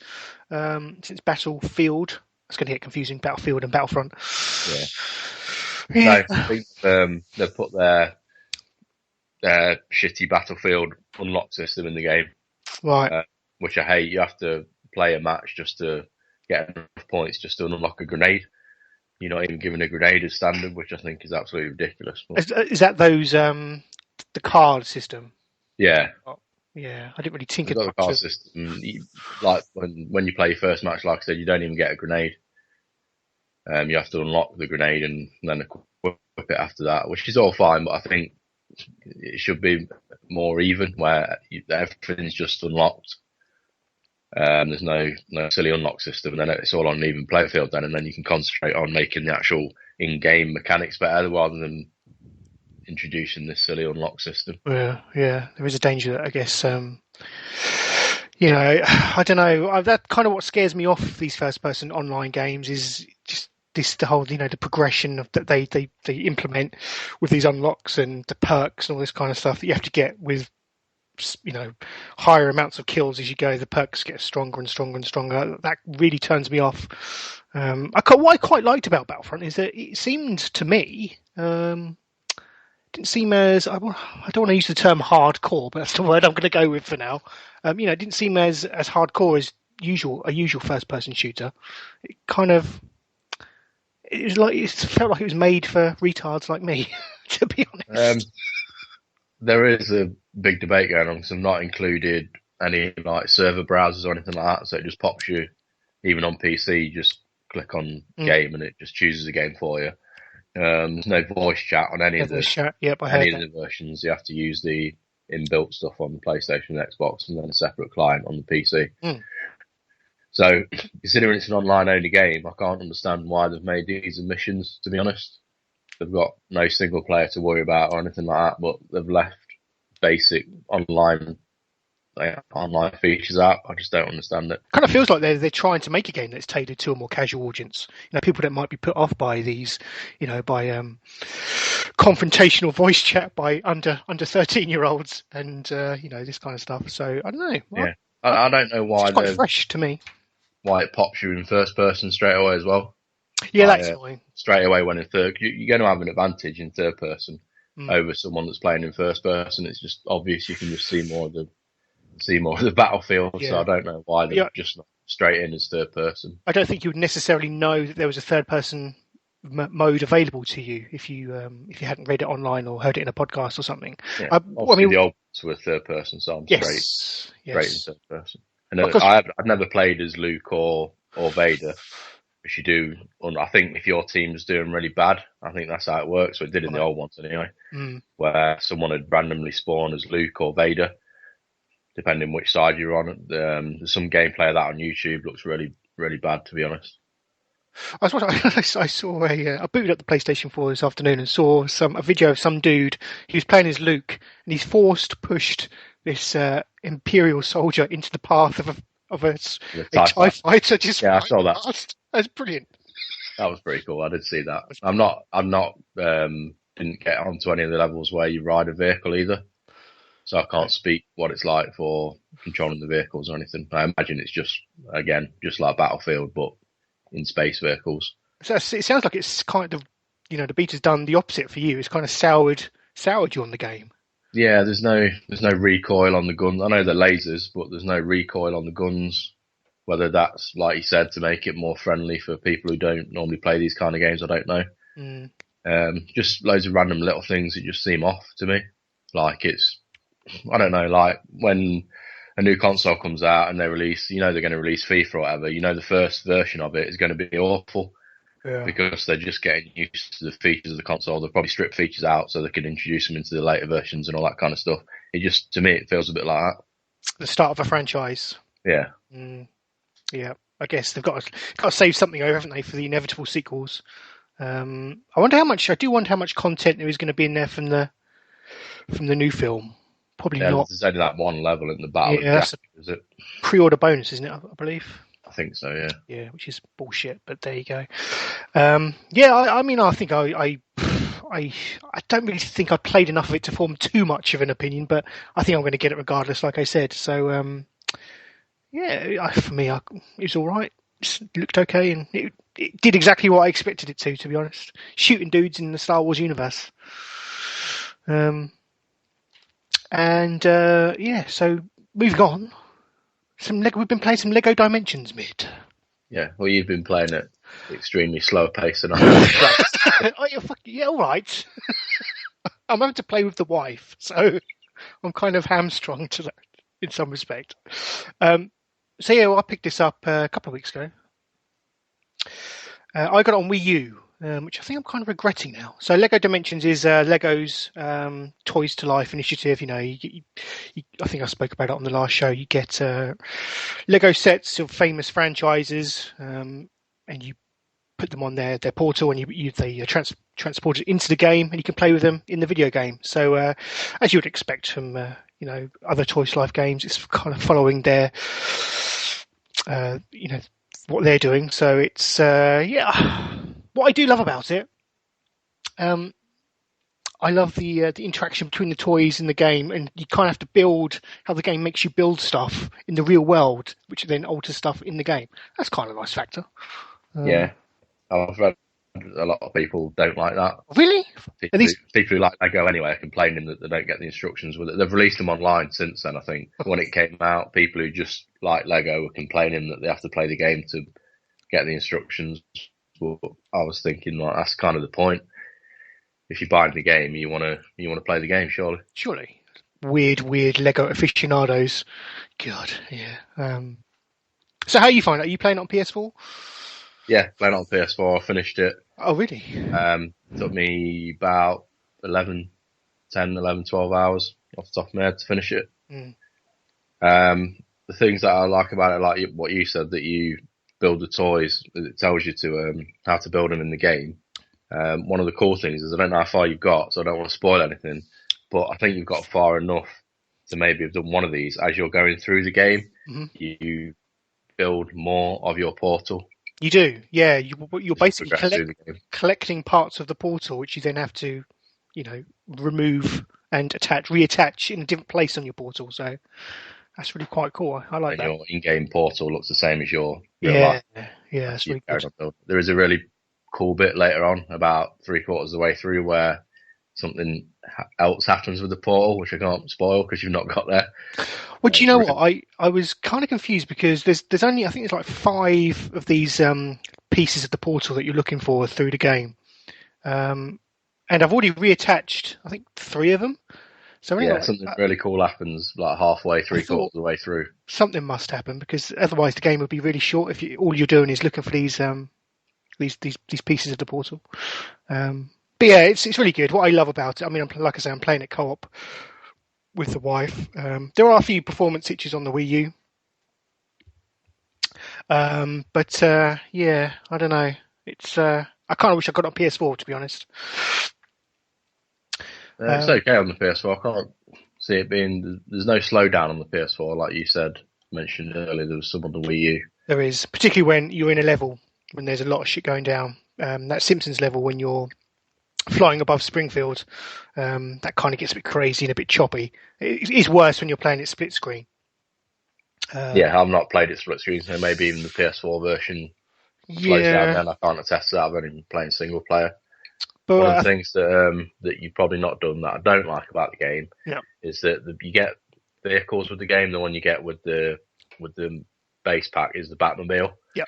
Battlefield? It's going to get confusing, Battlefield and Battlefront. Yeah. No, I think they've put their shitty Battlefield unlock system in the game, right? Which I hate. You have to play a match just to get enough points just to unlock a grenade. You're not even given a grenade as standard, which I think is absolutely ridiculous. Is that those the card system? Yeah. Yeah, I didn't really think of the card system. Like when you play your first match, like I said, you don't even get a grenade. You have to unlock the grenade and then equip it after that, which is all fine, but I think it should be more even, where everything's just unlocked. There's no silly unlock system, and then it's all on an even play field then, and then you can concentrate on making the actual in-game mechanics better rather than introducing this silly unlock system. Yeah, there is a danger that I guess, I don't know. That kind of what scares me off these first-person online games is just the whole, the progression of that they implement with these unlocks and the perks and all this kind of stuff that you have to get with, higher amounts of kills as you go. The perks get stronger and stronger and stronger. That really turns me off. What I quite liked about Battlefront is that it seemed to me, didn't seem as, I don't want to use the term hardcore, but that's the word I'm going to go with for now. It didn't seem as hardcore as a usual first-person shooter. It kind of, it felt like it was made for retards like me, to be honest. There is a big debate going on because I've not included any server browsers or anything like that, so it just pops you, even on PC, you just click on game and it just chooses a game for you. There's no voice chat on any of the versions. You have to use the inbuilt stuff on the PlayStation and Xbox, and then a separate client on the PC. So, considering it's an online-only game, I can't understand why they've made these missions, to be honest. They've got no single player to worry about or anything like that, but they've left basic online features out. I just don't understand it. Kind of feels like they're trying to make a game that's tailored to a more casual audience. People that might be put off by these, by confrontational voice chat by under 13-year-olds and this kind of stuff. So I don't know. Yeah, I don't know why. It's quite fresh to me. Why it pops you in first person straight away as well. Yeah, that's annoying. Straight away when in third, you're going to have an advantage in third person over someone that's playing in first person. It's just obvious you can just see more of the battlefield. Yeah. So I don't know why they're just not straight in as third person. I don't think you would necessarily know that there was a third person mode available to you if you hadn't read it online or heard it in a podcast or something. Yeah. The old ones were third person, so I'm straight in third person. And I've never played as Luke or Vader. Which you do, I think if your team's doing really bad, I think that's how it works. So it did in the old ones anyway, where someone would randomly spawn as Luke or Vader, depending which side you're on. There's some gameplay of that on YouTube. Looks really, really bad, to be honest. I was watching, I saw I booted up the PlayStation 4 this afternoon and saw a video of some dude. He was playing as Luke, and he's pushed this Imperial soldier into the path of a TIE fighter. Just I saw that. Past. That's brilliant. That was pretty cool. I did see that. I'm not didn't get onto any of the levels where you ride a vehicle either, so I can't speak what it's like for controlling the vehicles or anything. I imagine it's just like Battlefield, but in space vehicles. So it sounds like it's kind of, the beta's done the opposite for you. It's kind of soured you on the game. Yeah, there's no recoil on the guns. I know they're lasers, but there's no recoil on the guns. Whether that's, like you said, to make it more friendly for people who don't normally play these kind of games, I don't know. Just loads of random little things that just seem off to me. Like I don't know, like when a new console comes out and they release, they're going to release FIFA or whatever, the first version of it is going to be awful. Yeah. Because they're just getting used to the features of the console. They'll probably strip features out so they can introduce them into the later versions and all that kind of stuff. To me, it feels a bit like that. The start of a franchise. Yeah. Yeah, I guess they've got to save something over, haven't they, for the inevitable sequels? I wonder how much content there is going to be in there from the new film. Probably not. There's only that one level in the battle. Yeah, that's is it? Pre-order bonus, isn't it? I believe. I think so. Yeah. Yeah, which is bullshit, but there you go. I mean, I think I don't really think I played enough of it to form too much of an opinion, but I think I'm going to get it regardless, like I said. So. For me, it was all right. It looked okay, and it did exactly what I expected it to be honest. Shooting dudes in the Star Wars universe. So moving on. We've been playing some Lego Dimensions mid. Yeah, well, you've been playing at extremely slower pace than I have. All right. I'm having to play with the wife, so I'm kind of hamstrung to that in some respect. I picked this up a couple of weeks ago. I got it on Wii U, which I think I'm kind of regretting now. So Lego Dimensions is Lego's Toys to Life initiative. I think I spoke about it on the last show. You get Lego sets of famous franchises, and you put them on their portal, and they transport it into the game, and you can play with them in the video game. So as you would expect from other Toys to Life games, it's kind of following their what they're doing. So it's what I do love about it. I love the interaction between the toys and the game, and you kind of have to build how the game makes you build stuff in the real world, which then alters stuff in the game. That's kind of a nice factor. Yeah, I've read a lot of people don't like that. Really? People who like Lego anyway are complaining that they don't get the instructions with it. They've released them online since then, I think. When it came out, people who just like Lego were complaining that they have to play the game to get the instructions. But I was thinking, like, that's kind of the point. If you're buying the game, you want to play the game, surely. Surely. Weird Lego aficionados. God, yeah. So how you find it? Are you playing it on PS4? Yeah, playing it on PS4. I finished it. Oh, really? Took me about 12 hours off the top of my head to finish it. The things that I like about it, like what you said, that you build the toys, it tells you to how to build them in the game. One of the cool things is, I don't know how far you've got, so I don't want to spoil anything, but I think you've got far enough to maybe have done one of these. As you're going through the game, you build more of your portal. You do, yeah. You're basically collecting parts of the portal, which you then have to, remove and reattach in a different place on your portal. So that's really quite cool. I like that. Your in-game portal looks the same as your real life. Yeah, that's really good. There is a really cool bit later on, about 3/4 of the way through, where something else happens with the portal, which I can't spoil because you've not got there. Well, do you know what? I was kind of confused because there's only, I think it's like 5 of these pieces of the portal that you're looking for through the game. And I've already reattached, I think, 3 of them. So something really cool happens like halfway, 3/4 of the way through. Something must happen, because otherwise the game would be really short if all you're doing is looking for these pieces of the portal. But yeah, it's really good. What I love about it, I mean, like I say, I'm playing it co-op with the wife. There are a few performance itches on the Wii U. I don't know. It's I kind of wish I got it on PS4, to be honest. It's okay on the PS4. I can't see it being. There's no slowdown on the PS4, like you mentioned earlier. There was some on the Wii U. There is, particularly when you're in a level when there's a lot of shit going down. That Simpsons level when you're flying above Springfield, that kind of gets a bit crazy and a bit choppy. It is worse when you're playing it split screen. Yeah, I've not played it split screen, so maybe even the PS4 version slows down. Then I can't attest to that. I've only been playing single player. But one of the things that you've probably not done that I don't like about the game is that you get vehicles with the game. The one you get with the base pack is the Batmobile. Yeah.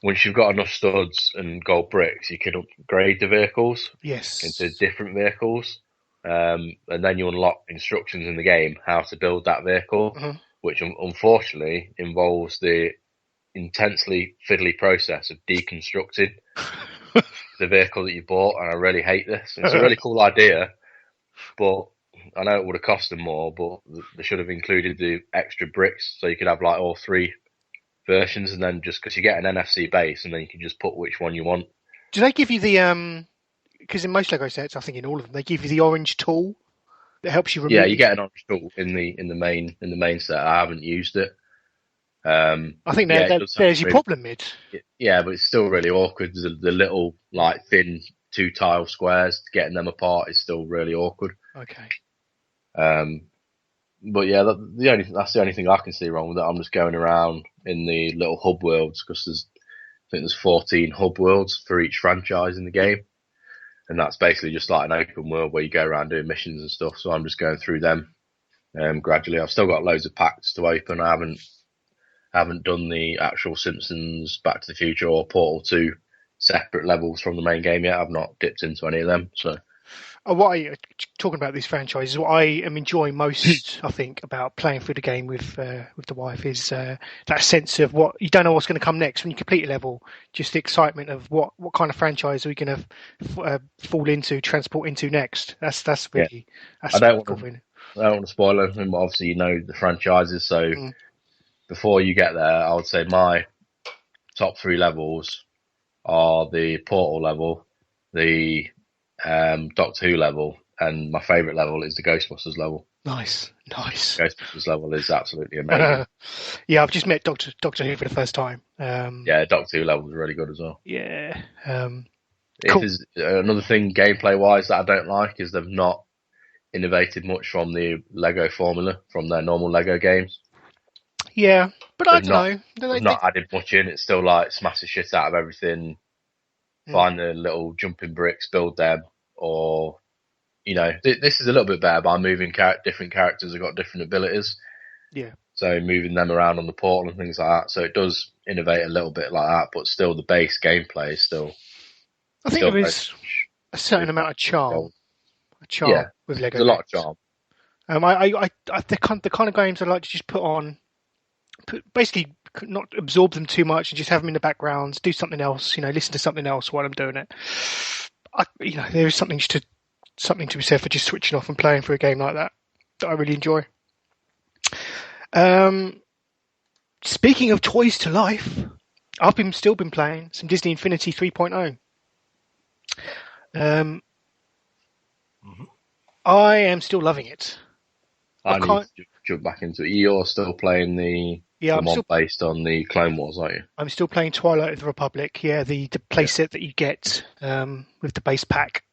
Once you've got enough studs and gold bricks, you can upgrade the vehicles into different vehicles. And then you unlock instructions in the game how to build that vehicle, which unfortunately involves the intensely fiddly process of deconstructing the vehicle that you bought, and I really hate this. It's a really cool idea, but I know it would have cost them more, but they should have included the extra bricks so you could have like all three versions, and then just because you get an NFC base and then you can just put which one you want. Do they give you the because in most Lego sets, I think in all of them, they give you the orange tool that helps you remove. Yeah, you get an orange tool in the main set. I haven't used it. I think there's your problem, mid. Yeah, but it's still really awkward. The little like thin 2 tile squares, getting them apart is still really awkward. Okay. But yeah, that's the only thing I can see wrong with it. I'm just going around in the little hub worlds because I think there's 14 hub worlds for each franchise in the game, and that's basically just like an open world where you go around doing missions and stuff. So I'm just going through them gradually. I've still got loads of packs to open. I haven't done the actual Simpsons, Back to the Future, or Portal 2 separate levels from the main game yet. I've not dipped into any of them. So, talking about these franchises, what I am enjoying most, I think, about playing through the game with the wife is that sense of what you don't know what's going to come next when you complete a level. Just the excitement of what kind of franchise are we going to transport into next. That's really. That's I don't cool. I don't want to spoil anything, but obviously you know the franchises, so. Before you get there, I would say my top 3 levels are the Portal level, the Doctor Who level, and my favourite level is the Ghostbusters level. Nice. Ghostbusters level is absolutely amazing. Yeah, I've just met Doctor Who for the first time. Yeah, Doctor Who level is really good as well. Yeah. Cool. Another thing gameplay-wise that I don't like is they've not innovated much from the Lego formula, from their normal Lego games. Yeah, but I don't know. They've not added much in. It's still like smash the shit out of everything, find the little jumping bricks, build them, or, this is a little bit better by moving different characters have got different abilities. Yeah. So moving them around on the portal and things like that. So it does innovate a little bit like that, but still the base gameplay is still. I think there is a certain amount of charm. With Lego. There's a lot of charm. The kind of games I like to just basically not absorb them too much and just have them in the background, do something else, listen to something else while I'm doing it. There is something to be said for just switching off and playing through a game like that I really enjoy. Speaking of toys to life, I've still been playing some Disney Infinity 3.0. I am still loving it. I need to jump back into it. You're still playing the one based on the Clone Wars, aren't you? I'm still playing Twilight of the Republic. Yeah, the playset that you get with the base pack.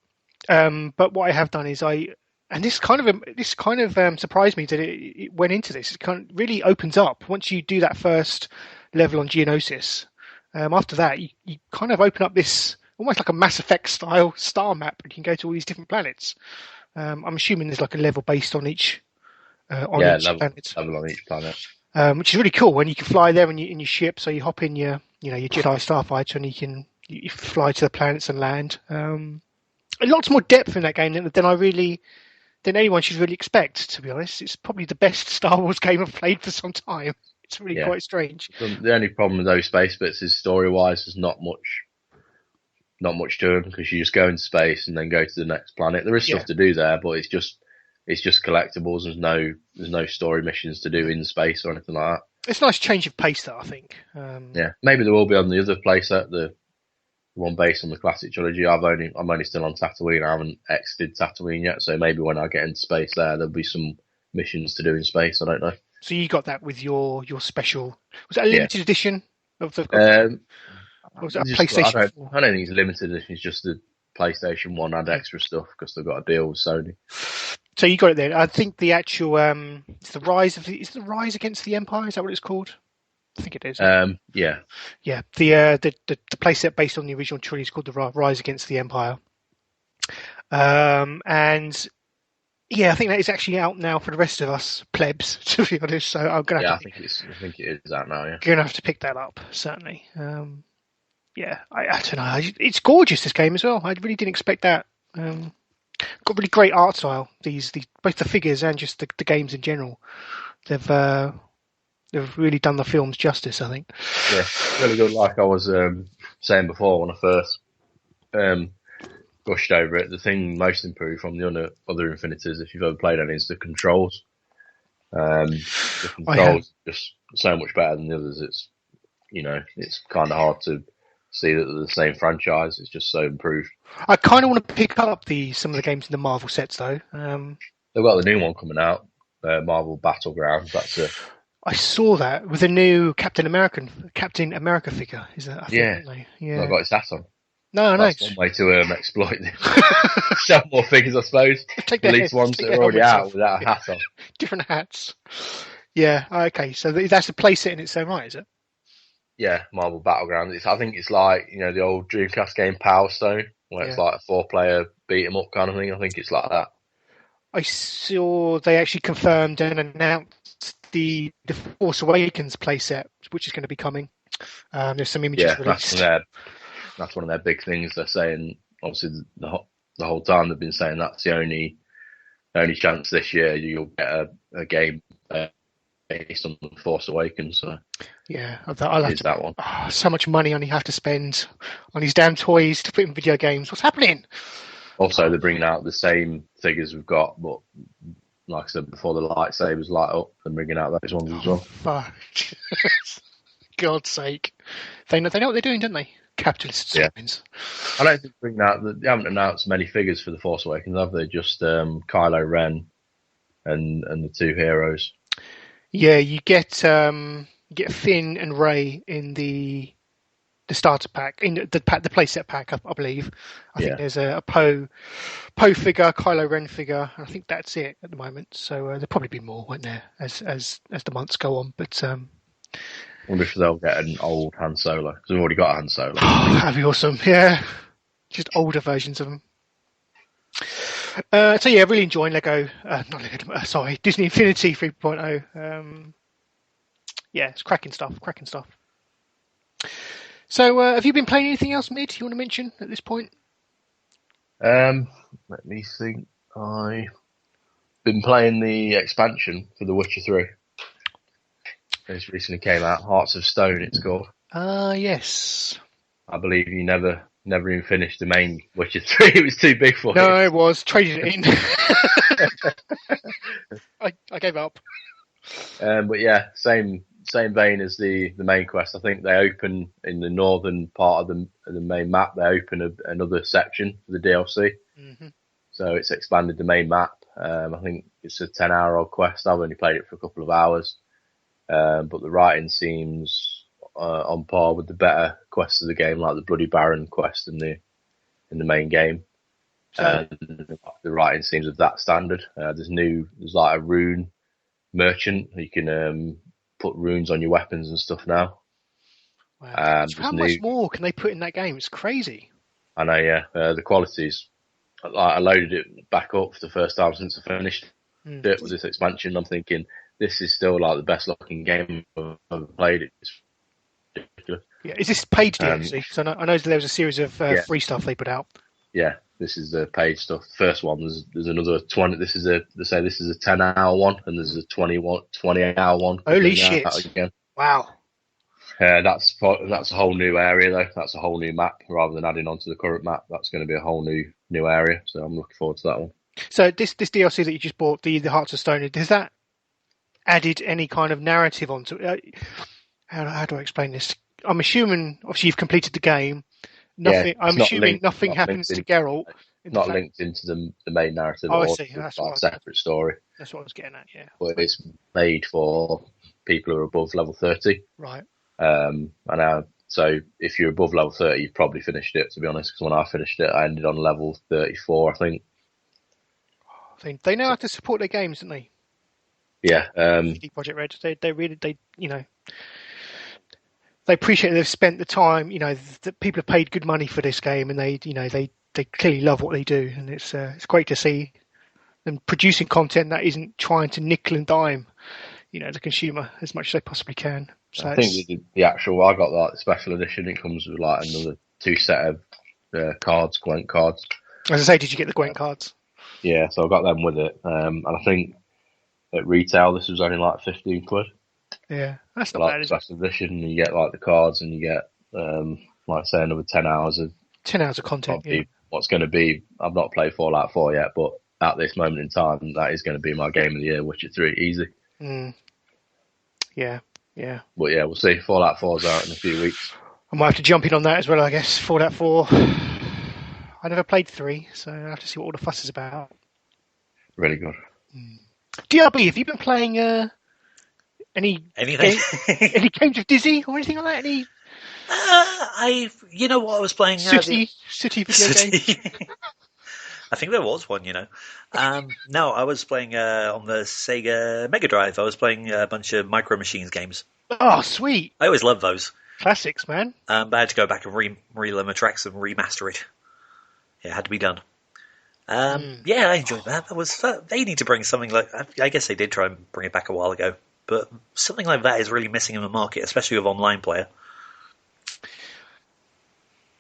But what I have done is this kind of surprised me that it went into this. It kind of really opens up once you do that first level on Geonosis. After that, you kind of open up this almost like a Mass Effect style star map, and you can go to all these different planets. I'm assuming there's like a level based on each. Level on each planet, which is really cool. And you can fly there in your ship, so you hop in your Jedi Starfighter, and you fly to the planets and land. Lots more depth in that game than anyone should really expect. To be honest, it's probably the best Star Wars game I've played for some time. It's really quite strange. The only problem with those space bits is story-wise, there's not much to them because you just go into space and then go to the next planet. There is stuff to do there, but it's just collectibles. There's no story missions to do in space or anything like that. It's a nice change of pace, though, I think. Maybe there will be on the other playset, one based on the classic trilogy. I'm only still on Tatooine. I haven't exited Tatooine yet, so maybe when I get into space there'll be some missions to do in space. I don't know. So you got that with your special. Was that a limited edition of the? Or was that a I PlayStation? don't think it's limited edition. It's just the PlayStation 1 had extra stuff because they've got a deal with Sony. So you got it there. I think the actual it's the Rise Against the Empire. Is that what it's called? I think it is. Yeah. Yeah. The playset based on the original trilogy is called the Rise Against the Empire. And yeah, I think that is actually out now for the rest of us plebs, to be honest. So I'm gonna. Yeah, I think it is out now. Yeah. Gonna have to pick that up certainly. Yeah, I don't know. It's gorgeous, this game as well. I really didn't expect that. Got really great art style. These both the figures and just the games in general. They've really done the films justice, I think. Yeah, really good. Like I was saying before when I first gushed over it, the thing most improved from the other Infinities, if you've ever played any, is the controls. The controls are just so much better than the others. It's kind of hard to see that they're the same franchise. It's just so improved. I kind of want to pick up some of the games in the Marvel sets, though. They've got the new one coming out, Marvel Battlegrounds. I saw that with the new Captain America figure. Is that? I think, yeah. I've got his hat on. No. That's one way to exploit it. Sell more figures, I suppose. At least ones that are already out without a hat on. Different hats. Yeah. Okay. So that's a playset in its own right, is it? Yeah, Marvel Battlegrounds. I think it's like the old Dreamcast game Power Stone, where it's like a 4-player beat 'em up kind of thing. I think it's like that. I saw they actually confirmed and announced the Force Awakens playset, which is going to be coming. There's some images released. That's one of their big things. They're saying, obviously, the whole time they've been saying that's the only chance this year you'll get a game based on the Force Awakens. So yeah, I'll have that one. Oh, so much money you have to spend on these damn toys to put in video games. What's happening? Also, they're bringing out the same figures we've got, but like I said before, the lightsabers light up. They're bringing out those ones as well. Fuck. God's sake. They know what they're doing, don't they? Capitalist swines. I don't think they haven't announced many figures for the Force Awakens, have they? Just Kylo Ren and the two heroes. Yeah, you get Finn and Rey in the starter pack, in the playset pack, I believe. I think there's a Poe figure, Kylo Ren figure, and I think that's it at the moment. So there'll probably be more, won't there, as the months go on. But I wonder if they'll get an old Han Solo, because we've already got a Han Solo. Oh, that'd be awesome. Yeah, just older versions of them. So yeah, really enjoying Disney Infinity 3.0. Yeah, it's cracking stuff. So have you been playing anything else, Mid, you want to mention at this point? Let me think. I've been playing the expansion for The Witcher 3. It's recently came out, Hearts of Stone it's called. Yes. I believe you never even finished the main Witcher 3. It was too big for you. No, it was. Traded it in. I gave up. But yeah, same vein as the main quest. I think they open in the northern part of the main map. They open another section for the DLC. Mm-hmm. So it's expanded the main map. I think it's a 10-hour-old quest. I've only played it for a couple of hours. But the writing seems on par with the better quests of the game, like the Bloody Baron quest in the main game. The writing seems of that standard. There's like a rune merchant. You can put runes on your weapons and stuff now. Wow. So how much more can they put in that game? It's crazy. I know, yeah. The quality's... I loaded it back up for the first time since I finished it with this expansion. I'm thinking, this is still like the best looking game I've ever played. It's ridiculous. Yeah, is this paid DLC? So I know there was a series of free stuff they put out. Yeah, this is the paid stuff. The first one, there's another 20. This is a 10-hour one, and there's a 20-hour one. Holy shit! Again. Wow. That's a whole new area though. That's a whole new map rather than adding on to the current map. That's going to be a whole new area. So I'm looking forward to that one. So this DLC that you just bought, the Hearts of Stone, has that added any kind of narrative onto it? How do I explain this? I'm assuming, obviously, you've completed the game. Nothing. I'm not assuming linked- nothing not happens linked to in- Geralt. Not linked into the main narrative. Oh, I or see. it's That's like what a separate story. That's what I was getting at. Yeah. But it's made for people who are above level 30. Right. So if you're above level 30, you've probably finished it, to be honest, because when I finished it, I ended on level 34, I think. They know how to support their games, don't they? Yeah. CD Projekt Red. They really they appreciate they've spent the time. That people have paid good money for this game, and they clearly love what they do, and it's great to see them producing content that isn't trying to nickel and dime, the consumer as much as they possibly can. So I think the actual, I got like the special edition. It comes with like another 2 set of Gwent cards. As I say, did you get the Gwent cards? Yeah, so I got them with it. And I think at retail this was only like 15 quid. Yeah, that's So not like bad. special edition, and you get like the cards, and you get like say another 10 hours of 10 hours of content. Yeah. what's going to be. I've not played Fallout 4 yet, but at this moment in time, that is going to be my game of the year. Witcher 3, easy. Yeah. But yeah, we'll see. Fallout 4's out in a few weeks. I might have to jump in on that as well, I guess. Fallout 4. I never played 3, so I have to see what all the fuss is about. Really good. DRB, have you been playing any Anything? any games of Dizzy or anything like that? You know what I was playing? City video games? I think there was one, No, I was playing on the Sega Mega Drive. I was playing a bunch of Micro Machines games. Oh, sweet. I always love those. Classics, man. But I had to go back and relearn my tracks and remaster it. Yeah, it had to be done. Yeah, I enjoyed that. They need to bring something like... I guess they did try and bring it back a while ago. But something like that is really missing in the market, especially with online player.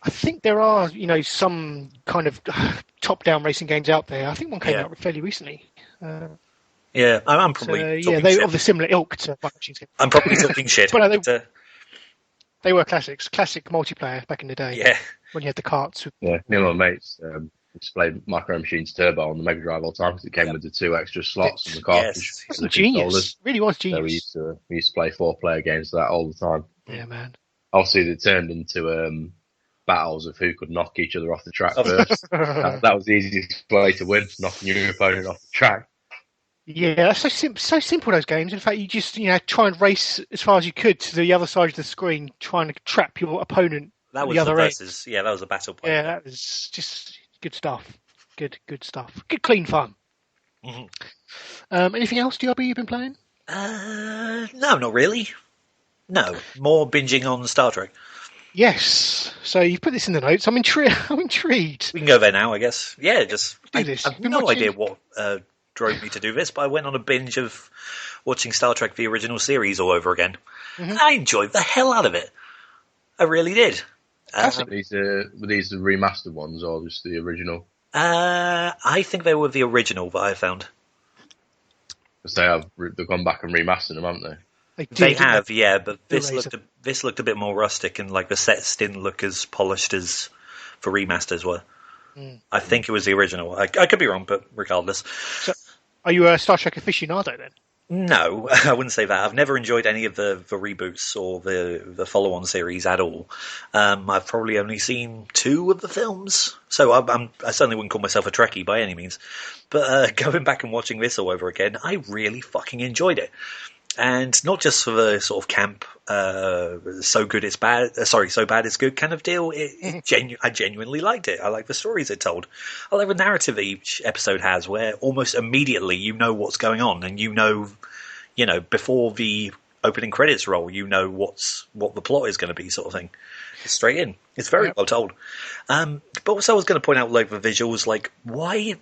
I think there are, some kind of top-down racing games out there. I think one came out fairly recently. Yeah, I'm probably talking they shit. of the similar ilk to Micro Machines games. I'm probably talking shit. But they were classics. Classic multiplayer back in the day. Yeah. When you had the carts. Yeah, me and my mates used to play Micro Machines Turbo on the Mega Drive all the time because it came with the 2 extra slots on the cartridge. Yes. The Genius. controllers. Really was So genius. we used to play 4-player games of that all the time. Yeah, man. Obviously, they turned into battles of who could knock each other off the track first. That was the easiest way to win, knocking your opponent off the track. Yeah, that's so simple, those games. In fact, you just try and race as far as you could to the other side of the screen, trying to trap your opponent. That was the other versus. Yeah, that was a battle play. Yeah, that was just good stuff. Good stuff. Good, clean fun. Mm-hmm. Anything else, DRB, you've been playing? No, not really. No, more binging on Star Trek. Yes. So you put this in the notes. I'm intrigued. We can go there now, I guess. Yeah, just Do this. I've no idea what drove me to do this, but I went on a binge of watching Star Trek: The Original Series all over again. Mm-hmm. I enjoyed the hell out of it. I really did. Were these the remastered ones or just the original? I think they were the original that I found. Because they've gone back and remastered them, haven't they? They have, yeah, but this looked a bit more rustic, and like the sets didn't look as polished as the remasters were. I think it was the original. I could be wrong, but regardless. So, are you a Star Trek aficionado then? No, I wouldn't say that. I've never enjoyed any of the reboots or the follow-on series at all. I've probably only seen 2 of the films, so I certainly wouldn't call myself a Trekkie by any means. But going back and watching this all over again, I really fucking enjoyed it. And not just for the sort of camp, so bad it's good kind of deal. I genuinely liked it. I like the stories it told. I like the narrative that each episode has, where almost immediately you know what's going on, and you know, before the opening credits roll, you know what the plot is going to be, sort of thing. It's straight in. It's very well told. But also, I was going to point out, like, the visuals, like why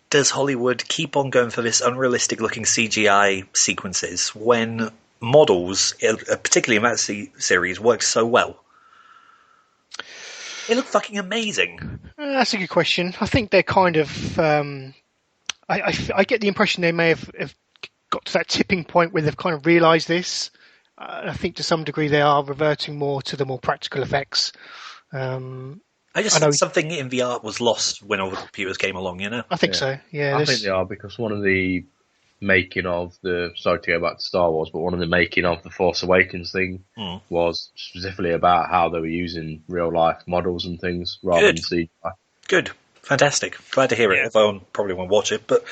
does Hollywood keep on going for this unrealistic-looking CGI sequences when models, particularly in that series, work so well? They look fucking amazing. That's a good question. I think they're kind of... I get the impression they may have got to that tipping point where they've kind of realised this. I think to some degree they are reverting more to the more practical effects. I just think something in the art was lost when all the computers came along, I think so, yeah. I think they are, because one of the making of sorry to go back to Star Wars, but one of the making of the Force Awakens thing was specifically about how they were using real life models and things rather than CGI. Good. Fantastic. Glad to hear it, although I probably won't watch it, but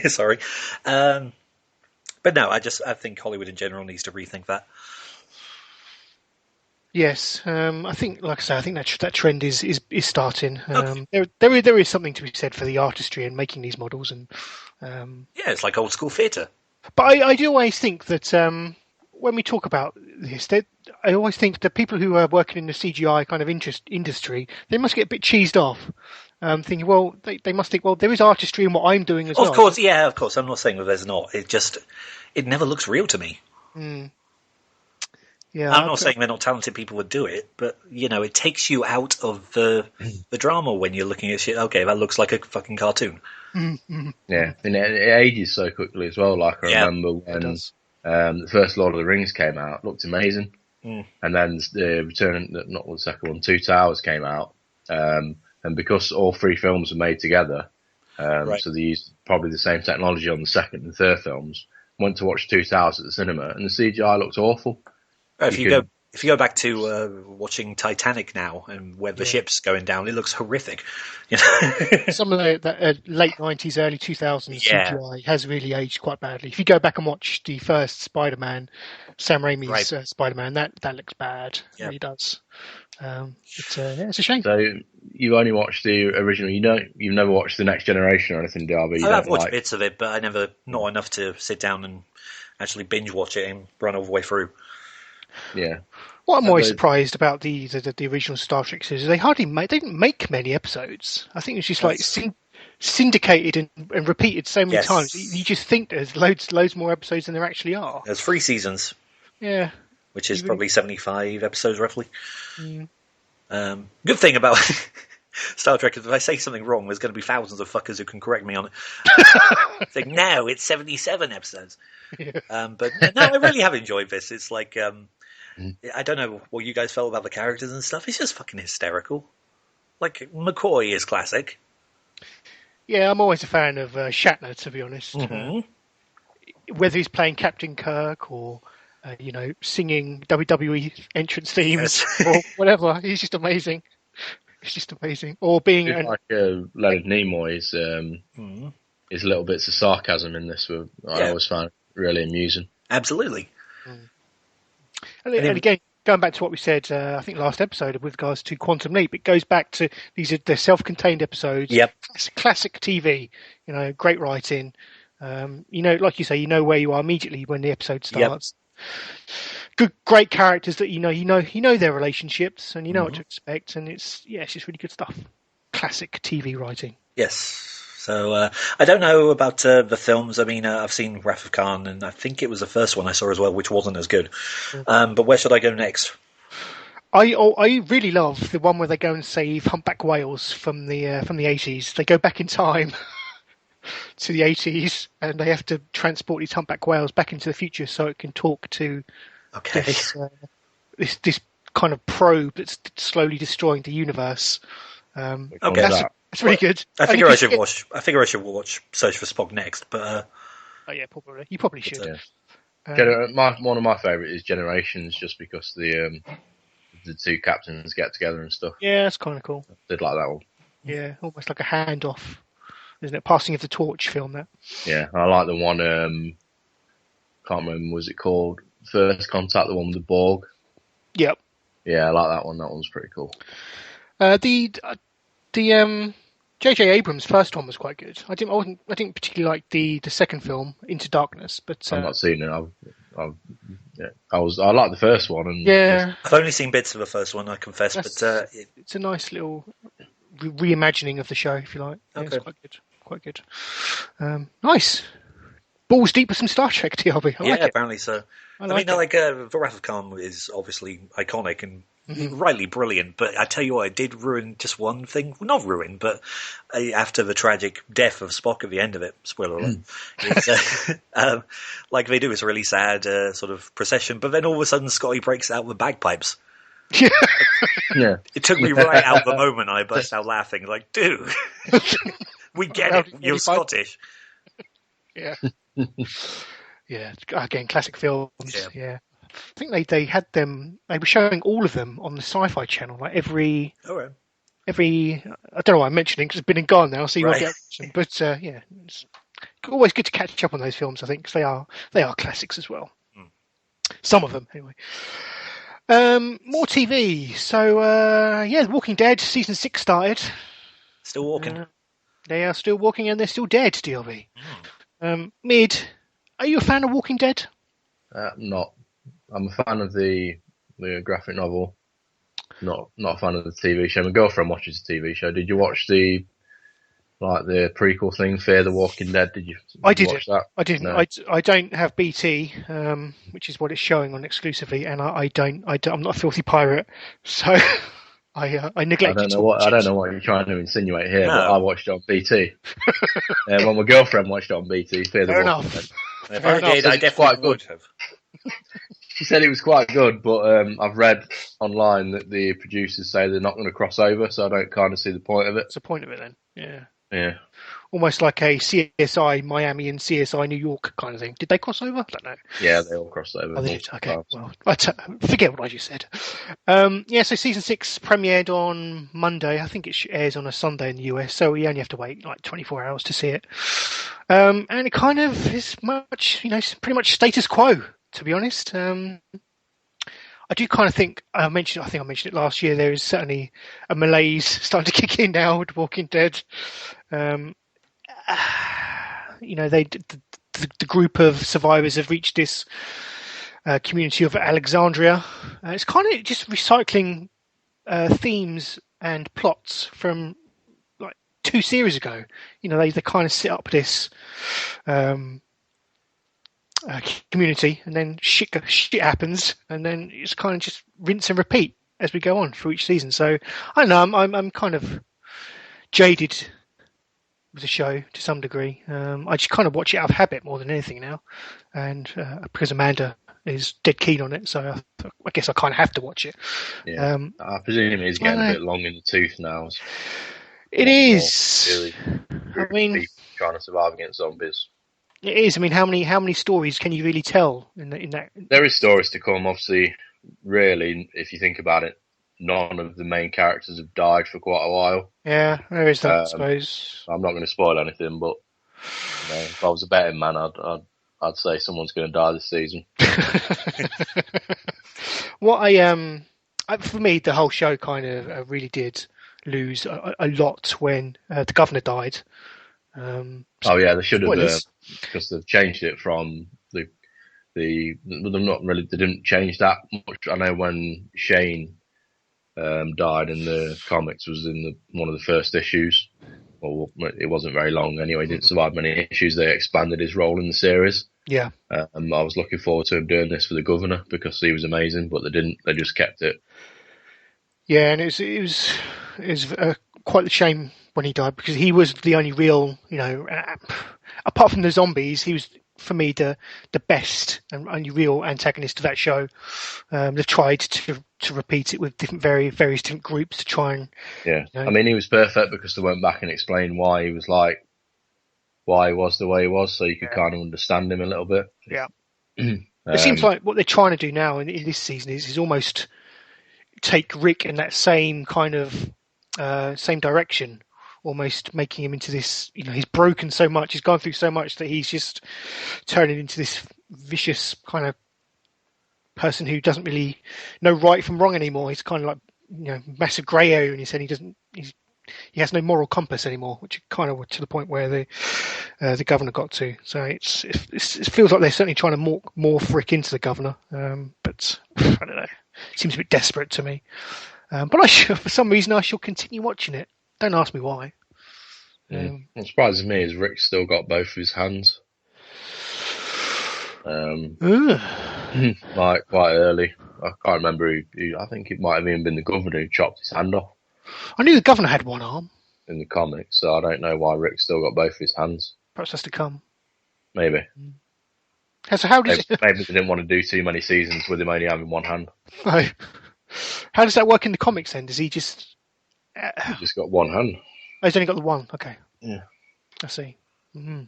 sorry. But no, I think Hollywood in general needs to rethink that. Yes, I think, like I say, I think that trend is starting. There is something to be said for the artistry and making these models, and it's like old school theatre. But I do always think that when we talk about this, I always think that people who are working in the CGI kind of industry, they must get a bit cheesed off. Thinking, well, they must think, well, there is artistry in what I'm doing as well. Of course, yeah, of course. I'm not saying that there's not. It never looks real to me. Yeah, I'm not saying they're not talented people would do it, but it takes you out of the drama when you're looking at shit. Okay, that looks like a fucking cartoon. Yeah, and it ages so quickly as well. Like I remember when the first Lord of the Rings came out, it looked amazing, and then not the second one, Two Towers came out, and because all three films were made together, so they used probably the same technology on the second and third films. Went to watch Two Towers at the cinema, and the CGI looked awful. If you go back to watching Titanic now and where the ship's going down, it looks horrific. Some of the late 90s, early 2000s CGI has really aged quite badly. If you go back and watch the first Spider-Man, Sam Raimi's Spider-Man, that looks bad. It really does. It's a shame. So you only watched the original. You've never watched the Next Generation or anything, DRB? I've watched bits of it, but not enough to sit down and actually binge watch it and run all the way through. Yeah. What I'm always surprised about the original Star Trek series is they didn't make many episodes. I think it's just like syndicated and repeated so many times. You just think there's loads more episodes than there actually are. There's 3 seasons. Yeah. Which is probably 75 episodes roughly. Good thing about Star Trek is if I say something wrong, there's going to be thousands of fuckers who can correct me on it. It's like, no, it's 77 episodes. But no, I really have enjoyed this. It's like, I don't know what you guys felt about the characters and stuff. It's just fucking hysterical. Like, McCoy is classic. Yeah, I'm always a fan of Shatner, to be honest. Whether he's playing Captain Kirk or, singing WWE entrance themes or whatever, he's just amazing. It's just amazing. Or being like Leonard Nimoy's his little bits of sarcasm in this. I always found really amusing. Absolutely. And again, going back to what we said, I think last episode with regards to Quantum Leap, it goes back to they're self-contained episodes. Yep. Classic TV. Great writing. Like you say, you know where you are immediately when the episode starts. Yep. Great characters that you know their relationships and you know what to expect, and it's just really good stuff. Classic TV writing. Yes. So I don't know about the films. I mean, I've seen Wrath of Khan, and I think it was the first one I saw as well, which wasn't as good. But where should I go next? I really love the one where they go and save humpback whales from the 80s. They go back in time to the 80s, and they have to transport these humpback whales back into the future so it can talk to this kind of probe that's slowly destroying the universe. It's really good. I figure I should watch Search for Spock next, but yeah, probably you probably should. One of my favourite is Generations, just because the two captains get together and stuff. Yeah, that's kind of cool. I did like that one. Yeah, almost like a handoff, isn't it? Passing of the torch film. That. Yeah, I like the one. Can't remember, was it called First Contact? The one with the Borg. Yep. Yeah, I like that one. That one's pretty cool. The J.J. Abrams' first one was quite good. I didn't particularly like the second film, Into Darkness, but I've not seen it. I like the first one, and I've only seen bits of the first one, I confess. But it's a nice little reimagining of the show, if you like. Yeah, okay. It's quite good. Nice. Balls deep with some Star Trek, TRB. I like it. Apparently so. The Wrath of Khan is obviously iconic and rightly brilliant, but I tell you what, it did ruin just one thing. Well, not ruin, but after the tragic death of Spock at the end of it, spoiler alert, it's, like they do, it's a really sad sort of procession, but then all of a sudden Scotty breaks out with bagpipes. Yeah. It took me right out the moment I burst out laughing, like, dude, we get it, you're Scottish. Yeah. Yeah. Again, classic films. Yeah. I think they had them. They were showing all of them on the Sci-Fi Channel, like every. I don't know why I'm mentioning because it's been and gone now, so you won't get them. But yeah, it's always good to catch up on those films. I think because they are classics as well. Some of them, anyway. More TV. So yeah, The Walking Dead season 6 started. Still walking. They are still walking and they're still dead. DLV. Mid, are you a fan of Walking Dead? Not. I'm a fan of the graphic novel. Not a fan of the TV show. My girlfriend watches the TV show. Did you watch the prequel thing, Fear the Walking Dead? Did you? I didn't. Watch that? I didn't. No. I don't have BT, which is what it's showing on exclusively, and I'm not a filthy pirate, so I neglected. I don't know what you're trying to insinuate here, but I watched it on BT. Well, my girlfriend watched it on BT. Fear the Walking Dead. If I did, I definitely would have. She said it was quite good, but I've read online that the producers say they're not going to cross over, so I don't kind of see the point of it. What's the point of it then? Yeah. Yeah. Almost like a CSI Miami and CSI New York kind of thing. Did they cross over? I don't know. Yeah, they all crossed over. Oh, they did. Okay. Well, forget what I just said. Yeah, so season 6 premiered on Monday. I think it airs on a Sunday in the US, so we only have to wait like 24 hours to see it. And it kind of is much, pretty much status quo, to be honest. I do kind of think I mentioned it last year. There is certainly a malaise starting to kick in now with Walking Dead. The group of survivors have reached this community of Alexandria. It's kind of just recycling themes and plots from like 2 series ago. They kind of set up this community, and then shit happens, and then it's kind of just rinse and repeat as we go on through each season. So I don't know. I'm kind of jaded with the show to some degree. I just kind of watch it out of habit more than anything now, and because Amanda is dead keen on it, so I guess I kind of have to watch it. Yeah, I presume it's getting a bit long in the tooth now. It is. I mean, trying to survive against zombies. It is. I mean, how many stories can you really tell in that? There is stories to come. Obviously, really, if you think about it, none of the main characters have died for quite a while. Yeah, there is that. I suppose. I'm not going to spoil anything, but if I was a betting man, I'd say someone's going to die this season. For me, the whole show kind of really did lose a lot when the governor died. They should have, because they've changed it from they didn't change that much. I know when Shane died in the comics was in one of the first issues. Well, it wasn't very long anyway. He didn't survive many issues. They expanded his role in the series. Yeah. I was looking forward to him doing this for the governor because he was amazing, but they didn't. They just kept it. Yeah, and it was quite a shame when he died because he was the only real, apart from the zombies, he was for me the best and only real antagonist of that show. They've tried to repeat it with various different groups to try and I mean, he was perfect because they went back and explained why he was the way he was, so you could kind of understand him a little bit. Yeah. It seems like what they're trying to do now in this season is almost take Rick in that same kind of same direction, almost making him into this, he's broken so much, he's gone through so much that he's just turning into this vicious kind of person who doesn't really know right from wrong anymore. He's kind of like, massive grey area in his head. He has no moral compass anymore, which kind of to the point where the governor got to. So it feels like they're certainly trying to morph Rick into the governor, but I don't know. It seems a bit desperate to me. But for some reason, I shall continue watching it. Don't ask me why. What surprises me is Rick's still got both of his hands. Like quite early. I can't remember who. I think it might have even been the governor who chopped his hand off. I knew the governor had one arm in the comics, so I don't know why Rick's still got both his hands. Perhaps that's to come. Maybe. So how does maybe they didn't want to do too many seasons with him only having one hand. No. How does that work in the comics then? Does he just? He's just got one hand. Oh, he's only got the one. Okay. Yeah. I see. Mm-hmm.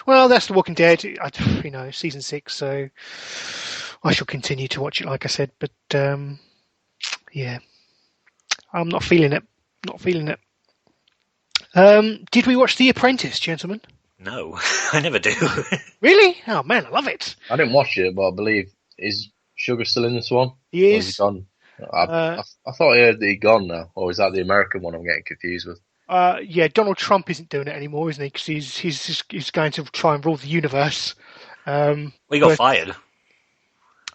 Well, that's The Walking Dead. Season 6, so I shall continue to watch it, like I said. But yeah, I'm not feeling it. Not feeling it. Did we watch The Apprentice, gentlemen? No, I never do. Really? Oh man, I love it. I didn't watch it, but I believe is Sugar still in this one? He Or is. he gone? I thought I heard that he'd gone now, or is that the American one? I'm getting confused with. Yeah, Donald Trump isn't doing it anymore, isn't he? Because he's going to try and rule the universe. We got fired.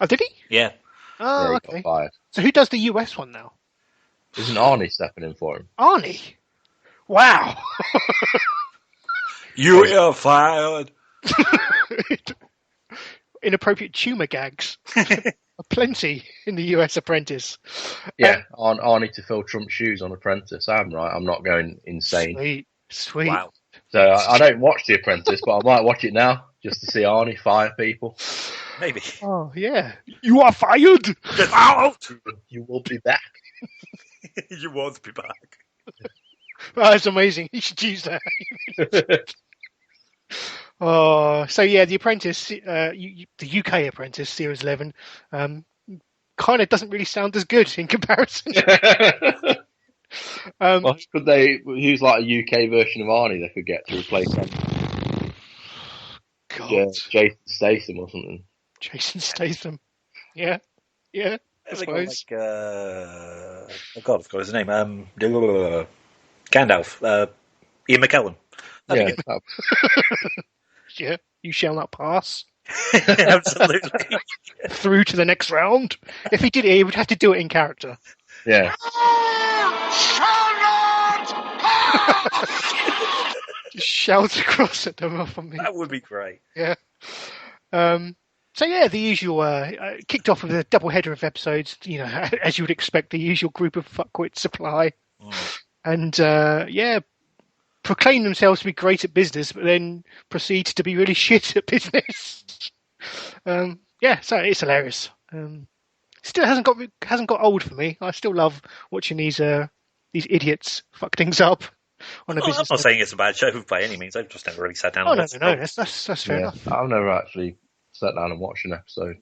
Oh, did he? Yeah. Oh, Yeah, he okay. got fired. So who does the US one now? Isn't Arnie stepping in for him? Arnie. Wow. You are fired. Inappropriate tumour gags. Plenty in the US Apprentice. Yeah, Arnie to fill Trump's shoes on Apprentice. I'm right. I'm not going insane. Sweet. Wow. So I don't watch The Apprentice, but I might watch it now just to see Arnie fire people. Maybe. Oh, yeah. You are fired. Get out. You will be back. You won't be back. Oh, that's amazing. You should use that. Oh, so yeah, The Apprentice, the UK Apprentice, Series 11, kind of doesn't really sound as good in comparison. Well, could they? Who's like a UK version of Arnie they could get to replace him? God. Jason Statham or something. Jason Statham. Yeah. I suppose. Like, oh God, I forgot his name. Gandalf. Ian McKellen. Yeah, Yeah. You shall not pass Absolutely. through to the next round. If he did it, he would have to do it in character. yeah. Just shout across at them off on me. That would be great. Yeah. So yeah, the usual kicked off with a double header of episodes. As you would expect, the usual group of fuckwits supply, and proclaim themselves to be great at business, but then proceed to be really shit at business. So it's hilarious. Still hasn't got old for me. I still love watching these idiots fuck things up on a business. I'm not saying it's a bad show by any means. I've just never really sat down. Oh and no, watched it. that's fair enough. I've never actually sat down and watched an episode.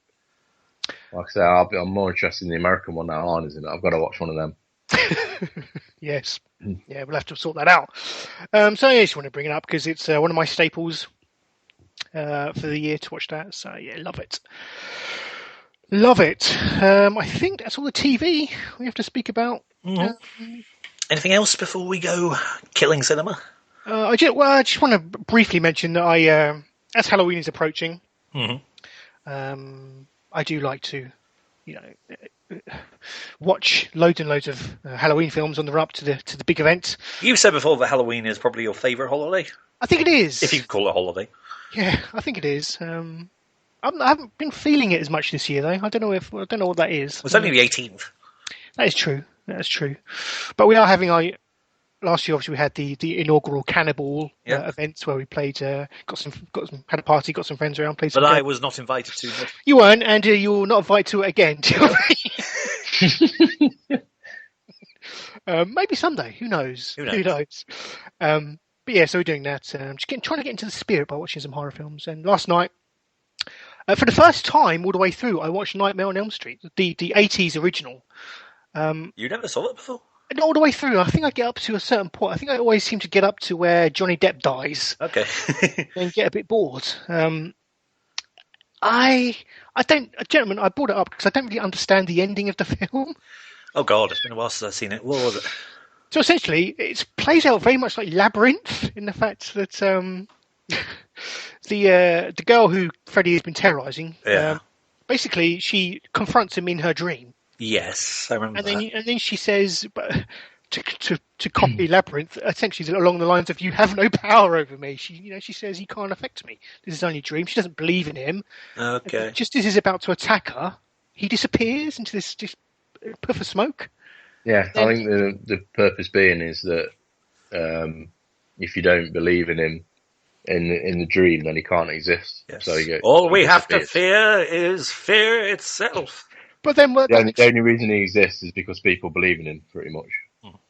Like I say, I'm more interested in the American one now. Arnie's in it. I've got to watch one of them. Yes. Yeah, we'll have to sort that out. So I just want to bring it up because it's one of my staples for the year to watch that. So yeah, love it. I think that's all the TV we have to speak about. Anything else before we go killing cinema? I just want to briefly mention that as Halloween is approaching, I do like to, watch loads and loads of Halloween films on the run up to the big event. You've said before that Halloween is probably your favourite holiday. I think it is. If you could call it a holiday. Yeah, I think it is. I haven't been feeling it as much this year, though. I don't know what that is. It's only the 18th. That is true. That's true. But we are having last year, obviously, we had the inaugural Cannibal events where we played, had a party, got some friends around, played. But I was not invited to. But... You weren't, and you're not invited to it again. Maybe someday. Who knows? But yeah, so we're doing that. Trying to get into the spirit by watching some horror films. And last night, for the first time all the way through, I watched Nightmare on Elm Street, the 80s original. You never saw it before? And all the way through, I think I get up to a certain point. I think I always seem to get up to where Johnny Depp dies. Okay. And get a bit bored. I gentlemen, I brought it up because I don't really understand the ending of the film. Oh God, it's been a while since I've seen it. What was it? So essentially, it plays out very much like Labyrinth in the fact that the girl who Freddy has been terrorising, basically she confronts him in her dream. Yes, I remember that. And then she says, to copy Labyrinth, essentially along the lines of "You have no power over me." She says he can't affect me. This is only a dream. She doesn't believe in him. Okay. Just as he's about to attack her, he disappears into this just puff of smoke. Yeah, I think the purpose being is that if you don't believe in him in the dream, then he can't exist. Yes. So all we have to fear is fear itself. But then the only reason he exists is because people believe in him, pretty much.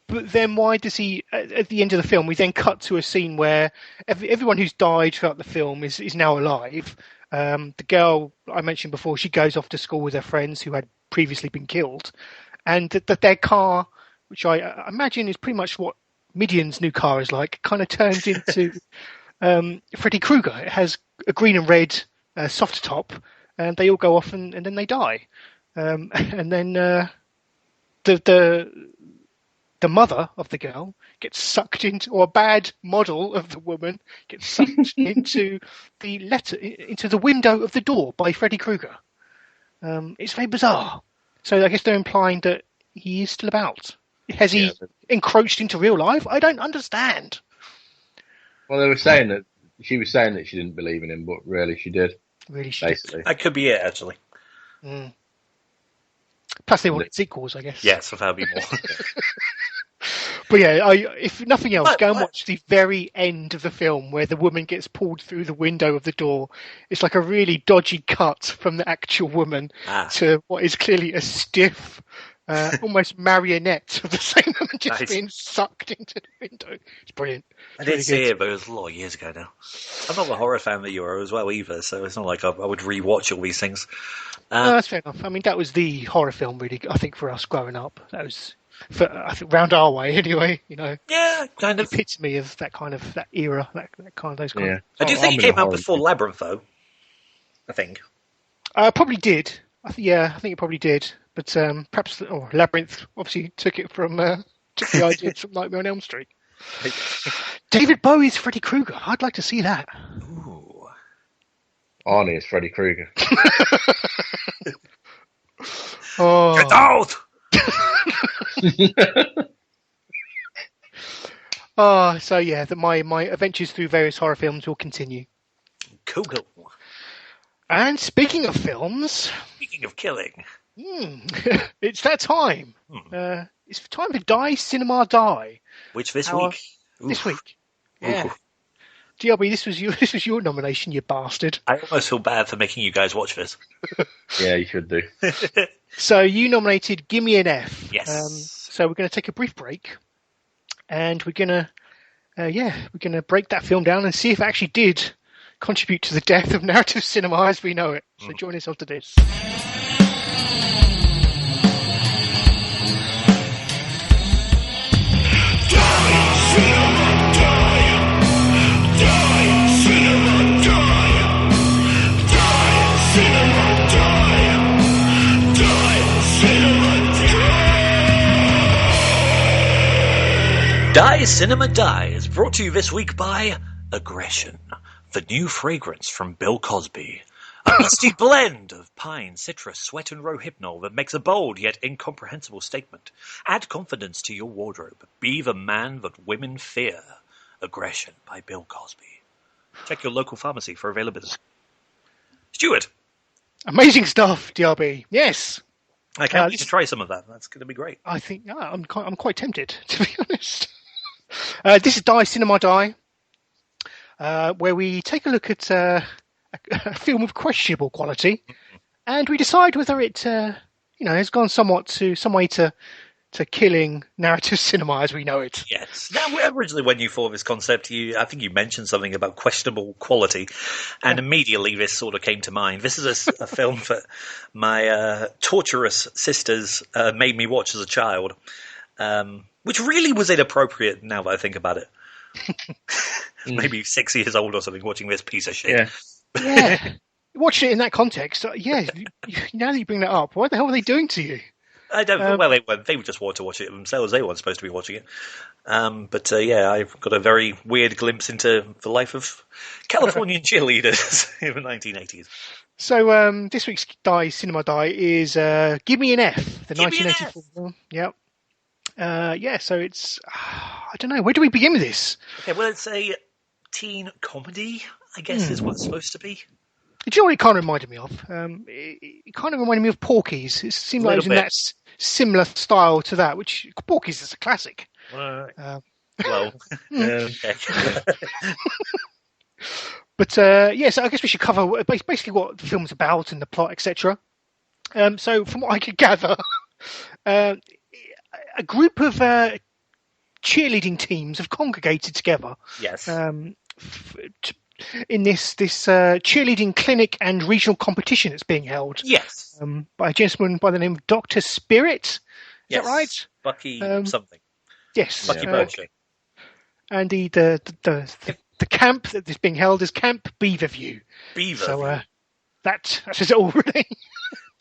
But then why does he, at the end of the film, we then cut to a scene where everyone who's died throughout the film is now alive. The girl I mentioned before, she goes off to school with her friends who had previously been killed. And that their car, which I imagine is pretty much what Midian's new car is like, kind of turns into Freddy Krueger. It has a green and red soft top, and they all go off and then they die. And then the mother of the girl gets sucked into, or a bad model of the woman gets sucked into the window of the door by Freddy Krueger. It's very bizarre. So I guess they're implying that he is still about. Has he encroached into real life? I don't understand. Well, they were saying that she was saying that she didn't believe in him, but really she did. Really, she basically. did. That could be it, actually. Mm. Plus, they wanted sequels, I guess. Yes, that'd be more. But yeah, if nothing else, go and watch the very end of the film where the woman gets pulled through the window of the door. It's like a really dodgy cut from the actual woman to what is clearly a stiff, almost marionette of the same woman just being sucked into the window. It's brilliant. I did see it, but it was a lot of years ago now. I'm not the horror fan that you are as well either, so it's not like I would rewatch all these things. No, that's fair enough. I mean, that was the horror film, really, I think, for us growing up. That was... I think round our way anyway, Yeah, kind of. Epitome of that era, that kind of those kind of. I do think it came out before Labyrinth, though. I think. Probably did. I think it probably did. But perhaps Labyrinth obviously took the idea from Nightmare on Elm Street. David Bowie's Freddy Krueger. I'd like to see that. Ooh. Arnie is Freddy Krueger. Oh. Get out! So yeah, my adventures through various horror films will continue. Cool. And speaking of films, speaking of killing, it's that time. It's time for Die Cinema Die. Which this week? This week, yeah. GLB, this was your nomination, you bastard. I almost feel bad for making you guys watch this. Yeah, you should do. So you nominated Gimme an F. Yes. So we're going to take a brief break, and we're going to break that film down and see if it actually did contribute to the death of narrative cinema as we know it. So join us after this. Die Cinema Die is brought to you this week by Aggression, the new fragrance from Bill Cosby. A musty blend of pine, citrus, sweat and rohypnol that makes a bold yet incomprehensible statement. Add confidence to your wardrobe. Be the man that women fear. Aggression by Bill Cosby. Check your local pharmacy for availability. Stuart. Amazing stuff, DRB. Yes. I can't wait to try some of that. That's going to be great. I think I'm quite tempted, to be honest. This is Die Cinema Die, where we take a look at a film of questionable quality, and we decide whether it, has gone some way to killing narrative cinema as we know it. Yes. Now, originally when you thought of this concept, I think you mentioned something about questionable quality, and immediately this sort of came to mind. This is a film that my torturous sisters made me watch as a child. Which really was inappropriate now that I think about it. Maybe 6 years old or something watching this piece of shit. Yeah. Watching it in that context, now that you bring that up, what the hell were they doing to you? I don't know. Well, they just wanted to watch it themselves. They weren't supposed to be watching it. But I've got a very weird glimpse into the life of Californian cheerleaders in the 1980s. So this week's Die Cinema Die is Give Me an F, the 1984 film. Yep. So it's, I don't know, where do we begin with this? Okay, well, it's a teen comedy, I guess, is what it's supposed to be. Do you know what it kind of reminded me of? It kind of reminded me of Porky's. It seemed like it was in that similar style to that, which Porky's is a classic. Well, But, so I guess we should cover basically what the film's about and the plot, etc. So from what I could gather, a group of cheerleading teams have congregated together. Yes. In this cheerleading clinic and regional competition that's being held. Yes. By a gentleman by the name of Dr. Spirit. Is Yes. that right? Bucky something. Yes. Bucky Birchie. And the camp that is being held is Camp Beaverview. So that says it all, really.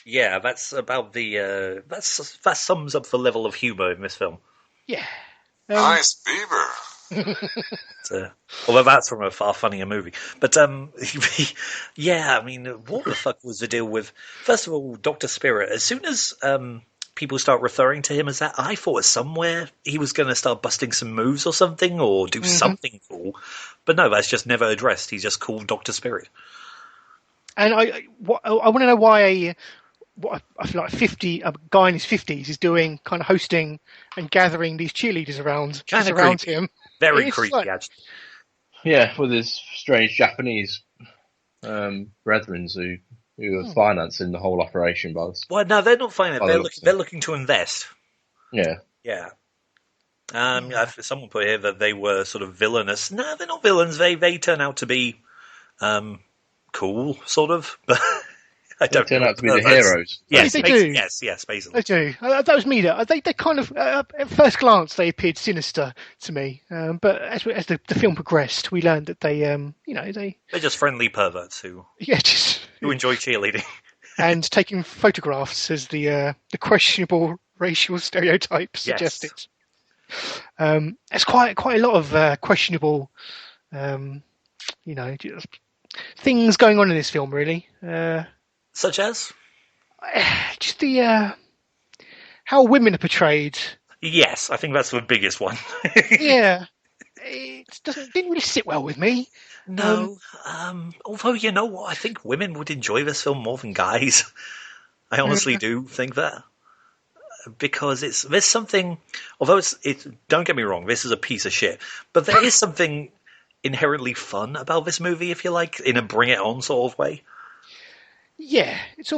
Yeah, that's about the that sums up the level of humour in this film. Yeah. Nice beaver. Although that's from a far funnier movie. But yeah, I mean, what the fuck was the deal with? First of all, Dr. Spirit. As soon as people start referring to him as that, I thought somewhere he was going to start busting some moves or something, or do something cool. But no, that's just never addressed. He's just called Dr. Spirit. And I want to know why I feel like a guy in his 50s is doing, kind of hosting and gathering these cheerleaders around him. Very creepy, actually. Yeah, with his strange Japanese brethren who are financing the whole operation, both. Well, no, they're not financing. They're looking to invest. Yeah. Yeah. Someone put here that they were sort of villainous. No, they're not villains. They turn out to be cool, sort of. But I don't turn out to be the heroes. Yes, they do. Yes, basically. They do. That was me. They kind of, at first glance, they appeared sinister to me. But as the film progressed, we learned that they're just friendly perverts who enjoy cheerleading and taking photographs, as the questionable racial stereotypes suggested. There's quite a lot of questionable, things going on in this film, really. Such as? Just how women are portrayed. Yes, I think that's the biggest one. Yeah. It didn't really sit well with me. No. Although, you know what? I think women would enjoy this film more than guys. I honestly do think that. Because there's something, although don't get me wrong, this is a piece of shit, but there is something inherently fun about this movie, if you like, in a bring it on sort of way. Yeah, it's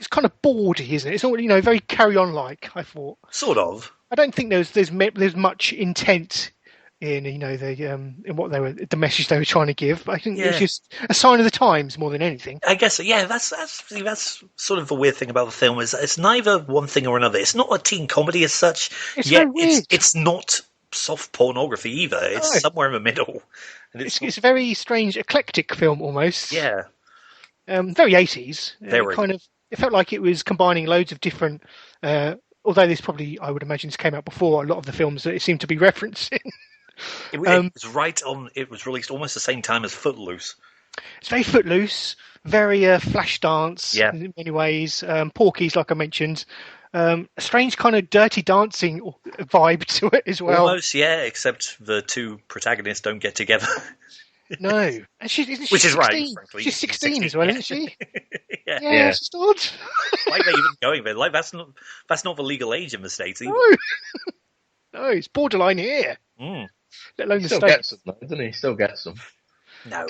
kind of bawdy, isn't it? It's all, very Carry On like, I thought. Sort of. I don't think there's much intent in in what the message they were trying to give. I think it's just a sign of the times more than anything. I guess that's sort of the weird thing about the film is it's neither one thing or another. It's not a teen comedy as such. It's very weird. It's not soft pornography either. It's somewhere in the middle. And it's a very strange, eclectic film almost. Yeah. Very 80s. Very. It felt like it was combining loads of different. Although this probably, I would imagine, this came out before a lot of the films that it seemed to be referencing. It was right on. It was released almost the same time as Footloose. It's very Footloose, very Flashdance in many ways. Porky's, like I mentioned. A strange kind of Dirty Dancing vibe to it as well. Almost, yeah, except the two protagonists don't get together. No, and which is 16? Right, frankly. She's 16 as well, isn't she? Yeah, it's just odd. Why are they even going there? Like that's not the legal age in the States either. No, it's borderline here. Let alone the States. Gets them, though, doesn't he? Still gets them. No.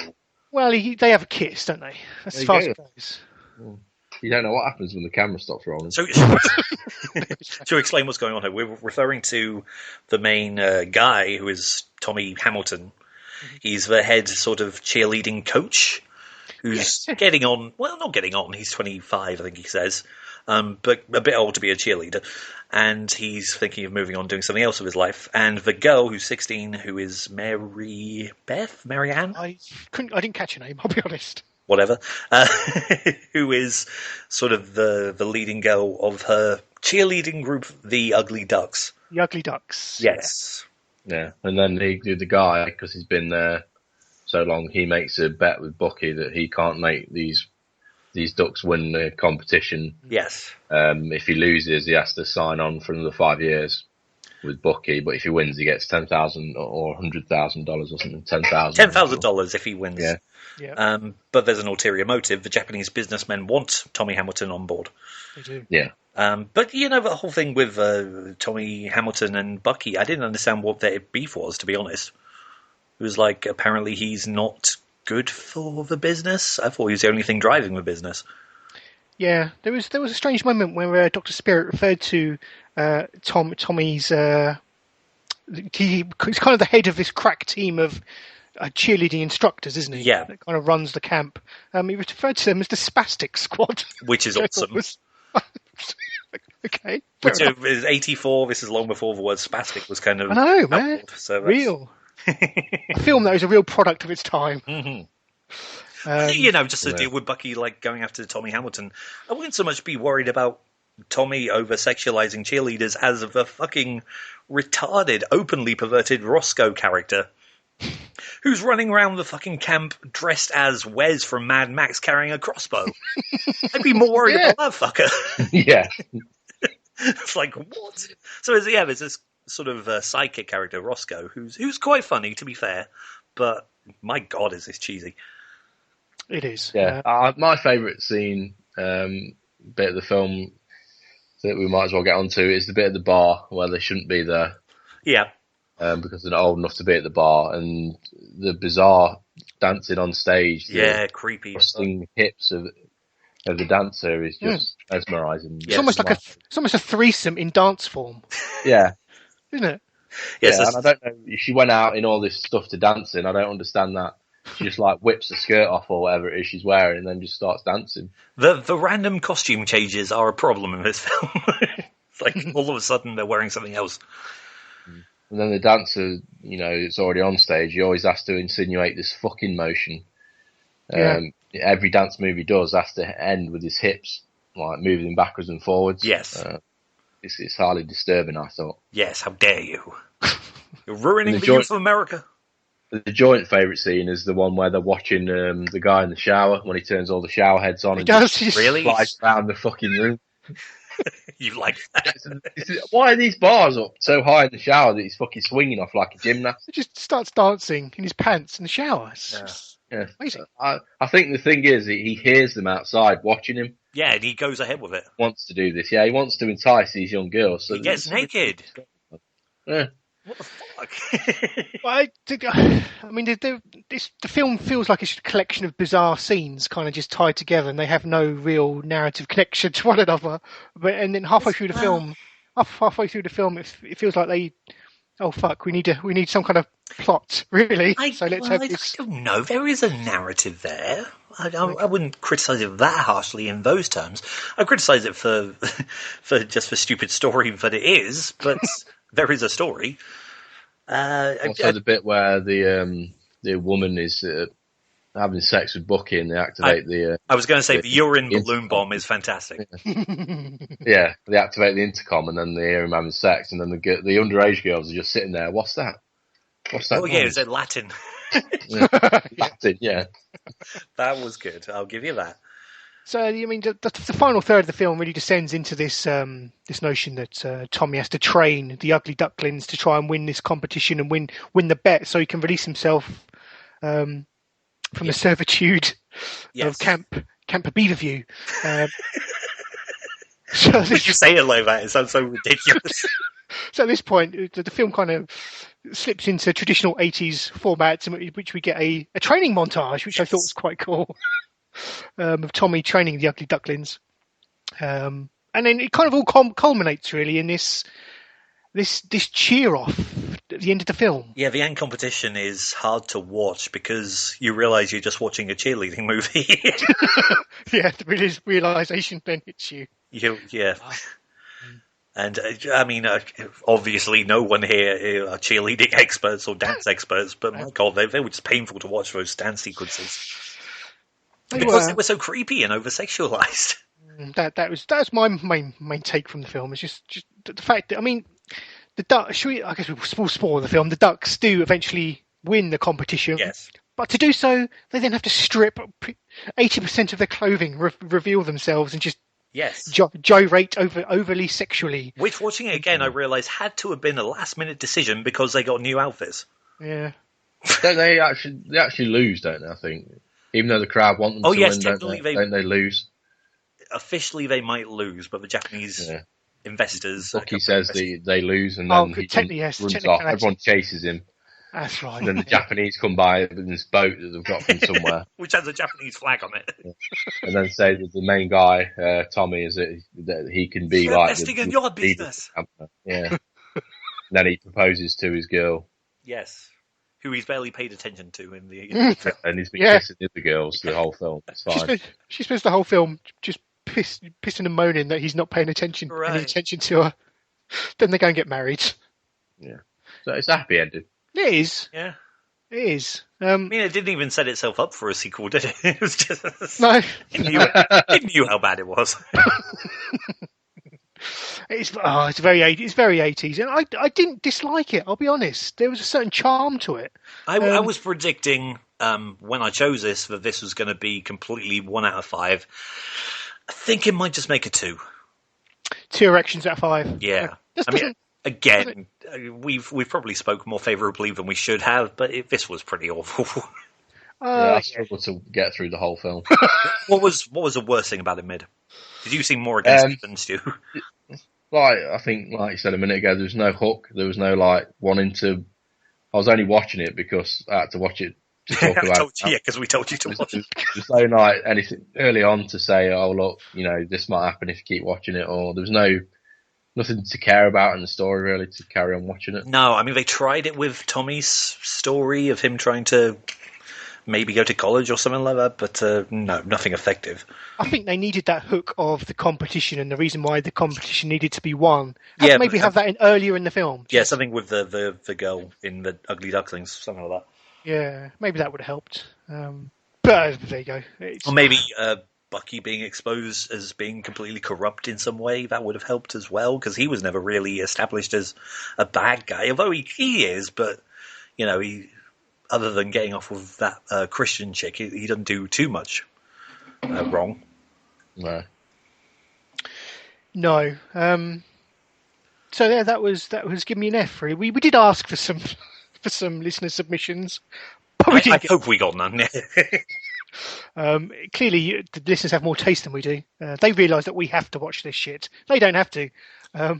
Well, they have a kiss, don't they? That's as far as it goes. You don't know what happens when the camera stops rolling. So, to explain what's going on here, we're referring to the main guy, who is Tommy Hamilton. He's the head sort of cheerleading coach who's getting on. Well, not getting on. He's 25, I think he says, but a bit old to be a cheerleader. And he's thinking of moving on, doing something else with his life. And the girl who's 16, who is Mary Ann? I didn't catch her name, I'll be honest. Whatever. Who is sort of the leading girl of her cheerleading group, the Ugly Ducks. The Ugly Ducks. Yes. Yeah, and then the guy, because he's been there so long, he makes a bet with Bucky that he can't make these ducks win the competition. Yes. If he loses, he has to sign on for another 5 years with Bucky. But if he wins, he gets $10,000 or $100,000 or something. $10,000 if he wins. Yeah. But there's an ulterior motive. The Japanese businessmen want Tommy Hamilton on board. They do. Yeah. But the whole thing with Tommy Hamilton and Bucky, I didn't understand what their beef was, to be honest. It was like, apparently he's not good for the business. I thought he was the only thing driving the business. Yeah, there was a strange moment where Dr. Spirit referred to Tommy's he's kind of the head of this crack team of cheerleading instructors, isn't he? Yeah. That kind of runs the camp. He referred to them as the Spastic Squad. Which is awesome. Okay. Which is 84. This is long before the word spastic was kind of... I know, man. outlawed, so real. A film that was a real product of its time. Mm-hmm. Just to deal with Bucky going after Tommy Hamilton, I wouldn't so much be worried about Tommy over-sexualizing cheerleaders as the fucking retarded, openly perverted Roscoe character who's running around the fucking camp dressed as Wes from Mad Max carrying a crossbow. I'd be more worried about that fucker. Yeah. It's like, what? So there's this sort of sidekick character, Roscoe, who's quite funny, to be fair, but my God, is this cheesy. It is. Yeah. My favourite scene, bit of the film that we might as well get onto is the bit at the bar where they shouldn't be there. Yeah. Because they're not old enough to be at the bar, and the bizarre dancing on stage. Creepy. Thrusting hips of the dancer is just mesmerising. It's almost like it's almost a threesome in dance form. Yeah. Isn't it? Yes, and I don't know. She went out in all this stuff to dancing. I don't understand that. She just whips the skirt off or whatever it is she's wearing, and then just starts dancing. The random costume changes are a problem in this film. It's like all of a sudden they're wearing something else. And then the dancer, it's already on stage. He always has to insinuate this fucking motion. Every dance move he does has to end with his hips, moving backwards and forwards. Yes. It's hardly disturbing, I thought. Yes, how dare you? You're ruining the youth of America. The joint favourite scene is the one where they're watching the guy in the shower when he turns all the shower heads on and just really flies around the fucking room. You like that? Why are these bars up so high in the shower that he's fucking swinging off like a gymnast? He just starts dancing in his pants in the shower. Yeah. Amazing. I think the thing is he hears them outside watching him. Yeah, and he goes ahead with it. Wants to do this. Yeah, he wants to entice these young girls. So he gets naked. Yeah. What the fuck? The film feels like it's a collection of bizarre scenes kind of just tied together, and they have no real narrative connection to one another. And then halfway through the film, it feels like we need some kind of plot, really. I don't know. There is a narrative there. I wouldn't criticise it that harshly in those terms. I criticise it for stupid story that it is, but there is a story. Also, the bit where the woman is having sex with Bucky and they activate I was going to say the urine balloon bomb is fantastic. Yeah, they activate the intercom and then they hear him having sex, and then the underage girls are just sitting there. What's that? Oh yeah, is it Latin? Latin, yeah. That was good. I'll give you that. So, the final third of the film really descends into this notion that Tommy has to train the ugly ducklings to try and win this competition and win the bet, so he can release himself from the servitude of Camp Beaverview. When you say it like that, it sounds so ridiculous. So at this point, the film kind of slips into traditional 80s formats, in which we get a training montage, which I thought was quite cool. Of Tommy training the ugly ducklings, and then it kind of all culminates really in this cheer off at the end of the film. Yeah, the end competition is hard to watch because you realise you're just watching a cheerleading movie. Yeah, the realisation then hits you. Yeah. And obviously, no one here are cheerleading experts or dance experts, but my God, they were just painful to watch those dance sequences. Because they were so creepy and over-sexualized. That was my main take from the film. It's just the fact that, the ducks, I guess we'll spoil the film, the ducks do eventually win the competition. Yes. But to do so, they then have to strip 80% of their clothing, reveal themselves, and just gyrate overly sexually. Which, watching it again, I realised had to have been a last-minute decision because they got new outfits. Yeah. Don't they actually lose, don't they, I think? Even though the crowd want them to win, don't they lose? Officially, they might lose, but the Japanese investors... Bucky says they lose, and then he runs off. Everyone chases him. That's right. And then the Japanese come by in this boat that they've got from somewhere. Which has a Japanese flag on it. Yeah. And then say that the main guy, Tommy, that he can be investing in your business. Yeah. then he proposes to his girl. Yes. Who he's barely paid attention to in the And he's been kissing the other girls the whole film. It's fine. She spends the whole film just pissing and moaning that he's not paying any attention to her. Then they go and get married. Yeah. So it's a happy ending. It is. Yeah. It is. I mean, it didn't even set itself up for a sequel, did it? It was just... No. It knew how bad it was. It's very 80s, and I didn't dislike it. I'll be honest. There was a certain charm to it. I was predicting when I chose this that this was going to be completely 1 out of 5. I think it might just make a 2. 2 erections out of 5. Yeah. Again, we've probably spoke more favourably than we should have, but this was pretty awful. I struggled to get through the whole film. What was the worst thing about it, Mid? Did you seem more against it than Stu? I think, like you said a minute ago, there was no hook. There was no wanting to. I was only watching it because I had to watch it to talk about. Because we told you to watch it. There's no anything early on to say, oh look, this might happen if you keep watching it, or there was nothing to care about in the story really to carry on watching it. No, I mean they tried it with Tommy's story of him trying to maybe go to college or something like that, but no, nothing effective. I think they needed that hook of the competition, and the reason why the competition needed to be won. Maybe have that earlier in the film. Yeah, something with the girl in the Ugly Ducklings, something like that. Yeah, maybe that would have helped. But there you go. Or maybe Bucky being exposed as being completely corrupt in some way, that would have helped as well, because he was never really established as a bad guy, although he is, but, he... Other than getting off with that Christian chick, he doesn't do too much wrong. No. No. So yeah, that was Give Me an F. Really. We did ask for some listener submissions, but I hope we got none. Clearly, the listeners have more taste than we do. They realise that we have to watch this shit. They don't have to.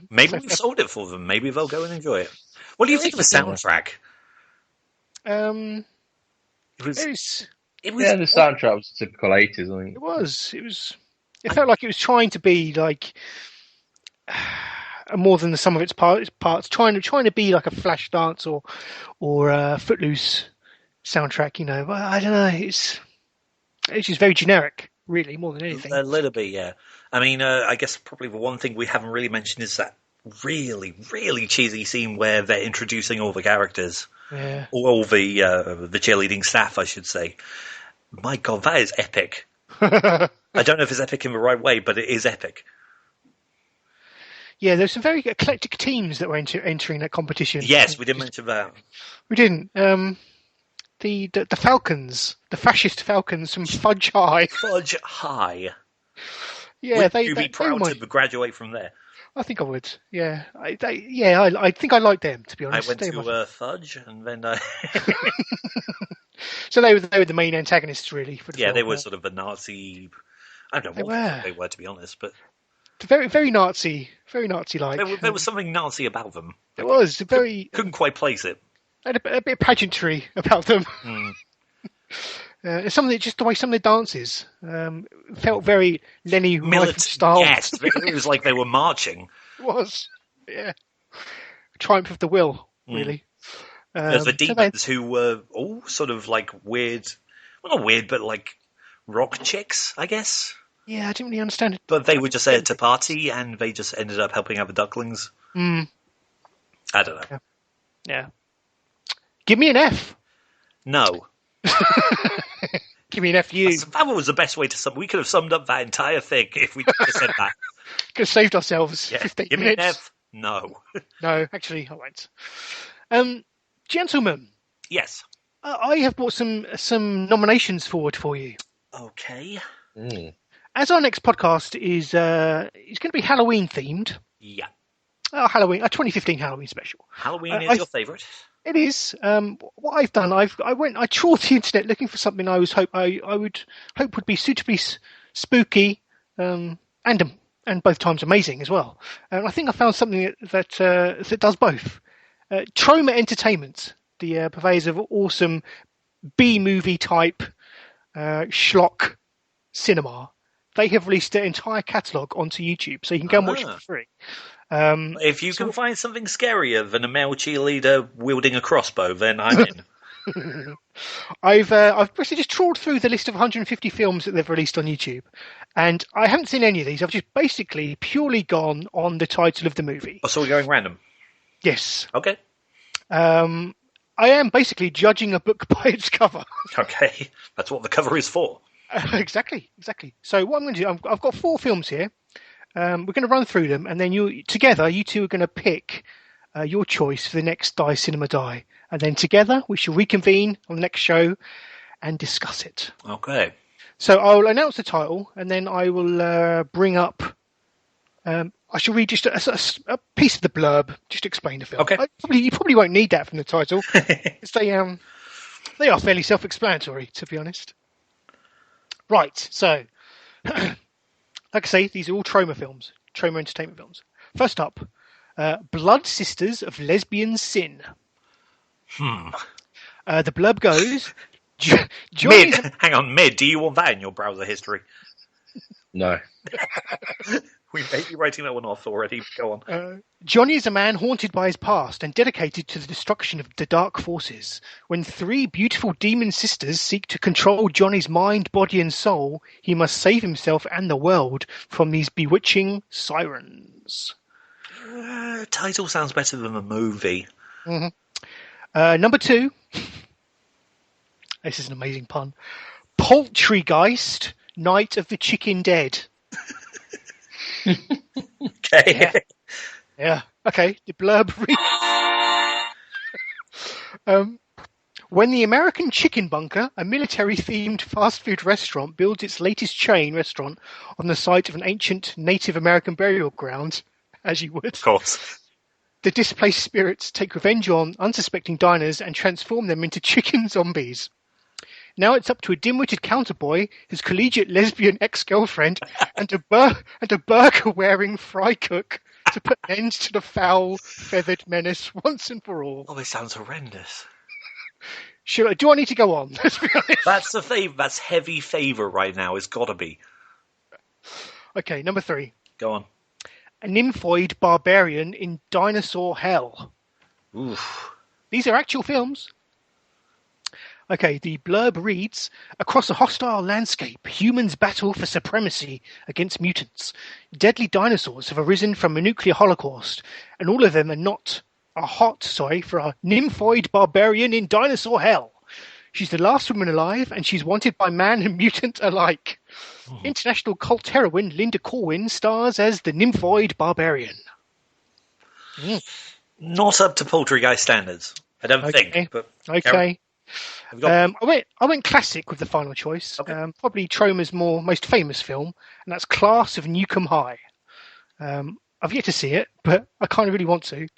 Maybe we sold it for them. Maybe they'll go and enjoy it. What do you think of the soundtrack? The soundtrack was typical 80s, I think. It was. It felt like it was trying to be like more than the sum of its parts. Trying to be like a Flashdance or a Footloose soundtrack, But I don't know. It's just very generic, really, more than anything. A little bit, yeah. I mean, I guess probably the one thing we haven't really mentioned is that really, really cheesy scene where they're introducing all the characters. Yeah. All the cheerleading staff, I should say. My God, that is epic. I don't know if it's epic in the right way, but it is epic. Yeah, there's some very eclectic teams that were entering that competition. Yes, we didn't mention that. We didn't. The Falcons, the fascist Falcons from Fudge High. Fudge High. Yeah, would you be proud to graduate from there? I think I would. Yeah, I think I like them, to be honest. I went to Fudge, and then So they were the main antagonists, really. For the film. They were sort of a Nazi. I don't know what they were, to be honest, but very, very Nazi, very Nazi-like. There was something Nazi about them. It was very. Couldn't quite place it. Had a bit of pageantry about them. Just the way some of the dances felt very Lenny Riefenstahl style. Yes, it was like they were marching. It was, yeah. Triumph of the will, really. There's the demons who were all sort of like weird, well, not weird, but like rock chicks, I guess. Yeah, I didn't really understand it. But they were just there to party, and they just ended up helping out the ducklings. I don't know. Yeah. Give me an F. No. Give me an F you. That was the best way to sum. We could have summed up that entire thing if we just said that. Could have saved ourselves 15 Give minutes. Me an F. No. No, actually, I won't. Gentlemen. Yes. I have brought some nominations forward for you. Okay. As our next podcast is going to be Halloween themed. Yeah. Halloween, a 2015 Halloween special. Halloween is your favourite. It is. What I've done, I trawled the internet looking for something I would hope would be suitably spooky, and both times amazing as well. And I think I found something that does both. Troma Entertainment, the purveyors of awesome B-movie type schlock cinema. They have released their entire catalogue onto YouTube, so you can go and watch it for free. If you can find something scarier than a male cheerleader wielding a crossbow, then I'm in. I've basically just trawled through the list of 150 films that they've released on YouTube, and I haven't seen any of these. I've just basically purely gone on the title of the movie. Oh, so we're going random? Yes. Okay. I am basically judging a book by its cover. Okay, that's what the cover is for. Exactly. So what I'm going to do, I've got 4 films here. We're going to run through them, and then you two are going to pick your choice for the next Die Cinema Die. And then together we shall reconvene on the next show and discuss it. Okay. So I'll announce the title, and then I will bring up... I shall read just a piece of the blurb, just to explain the film. Okay. You probably won't need that from the title. They are fairly self-explanatory, to be honest. Right, so... like I say, these are all trauma films, trauma entertainment films. First up, Blood Sisters of Lesbian Sin. The blurb goes... Mid, hang on, Mid, do you want that in your browser history? No. We may be writing that one off already. Go on. Johnny is a man haunted by his past and dedicated to the destruction of the dark forces. When 3 beautiful demon sisters seek to control Johnny's mind, body and soul, he must save himself and the world from these bewitching sirens. Title sounds better than the movie. Mm-hmm. Number 2. This is an amazing pun. Poultrygeist, Night of the Chicken Dead. Okay. Yeah. Okay. The blurb reads, when the American Chicken Bunker, a military-themed fast food restaurant, builds its latest chain restaurant on the site of an ancient Native American burial ground, as you would. Of course. The displaced spirits take revenge on unsuspecting diners and transform them into chicken zombies. Now it's up to a dim-witted counterboy, his collegiate lesbian ex-girlfriend, and a burqa-wearing fry cook to put an end to the foul, feathered menace once and for all. Oh, this sounds horrendous. Sure, do I need to go on? Let's be honest. That's the favour. That's heavy favour right now. It's got to be. Okay, number 3. Go on. A nymphoid barbarian in dinosaur hell. Oof. These are actual films. Okay, the blurb reads, across a hostile landscape, humans battle for supremacy against mutants. Deadly dinosaurs have arisen from a nuclear holocaust, and all of them are hot for a nymphoid barbarian in dinosaur hell. She's the last woman alive, and she's wanted by man and mutant alike. International cult heroine Linda Corwin stars as the nymphoid barbarian. Not up to Poultrygeist standards, I don't think. But okay. I went classic with the final choice. Okay. Probably Troma's most famous film, and that's Class of Newcomb High. I've yet to see it, but I kind of really want to.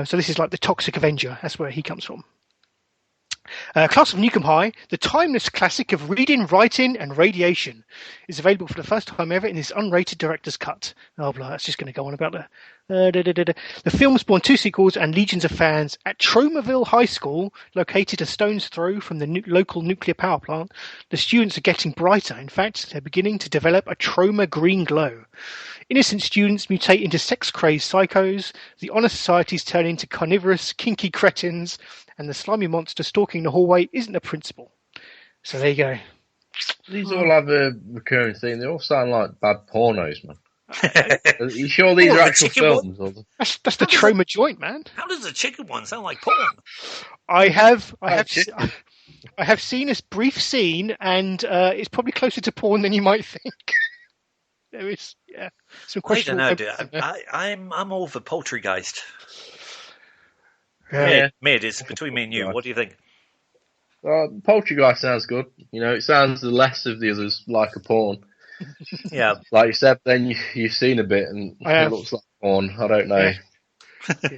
So this is like the Toxic Avenger. That's where he comes from. Class of Newcomb High, the timeless classic of reading, writing, and radiation, is available for the first time ever in this unrated director's cut. Oh, blah, that's just going to go on about the film spawned 2 sequels and legions of fans. At Tromaville High School, located a stone's throw from the local nuclear power plant, the students are getting brighter. In fact, they're beginning to develop a Troma green glow. Innocent students mutate into sex-crazed psychos, the honor societies turn into carnivorous, kinky cretins, and the slimy monster stalking the hallway isn't a principal. So there you go. These all have a recurring theme. They all sound like bad pornos, man. Are you sure these are actual films? Or... That's the Troma joint, man. How does the chicken one sound like porn? I have seen a brief scene, and it's probably closer to porn than you might think. There is, some questions. I don't know, I'm all for Poultrygeist. Yeah. Mid, it's between me and you. What do you think? Poultrygeist sounds good. You know, it sounds the less of the others like a porn. Yeah. Like you said, then you've seen a bit and it looks like porn. I don't know. Yeah.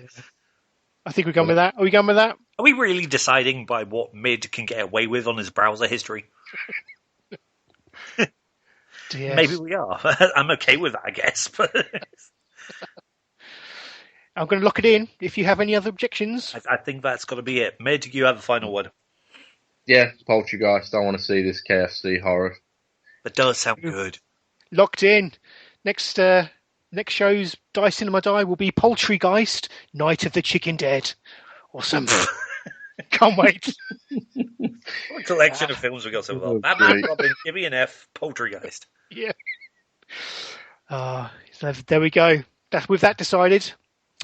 I think we're going with that. Are we going with that? Are we really deciding by what Mid can get away with on his browser history? Yes. Maybe we are. I'm okay with that, I guess. But I'm going to lock it in. If you have any other objections, I think that's got to be it. Mid, you have the final word. Yeah, Poultrygeist. I want to see this KFC horror. That does sound good. Locked in. Next Next show's Die Cinema Die will be Poultrygeist, Night of the Chicken Dead. Awesome. Can't wait. What a collection of films we got so far. Batman, Robin, Gibby and F, Poultrygeist. Yeah. So there we go. With that decided,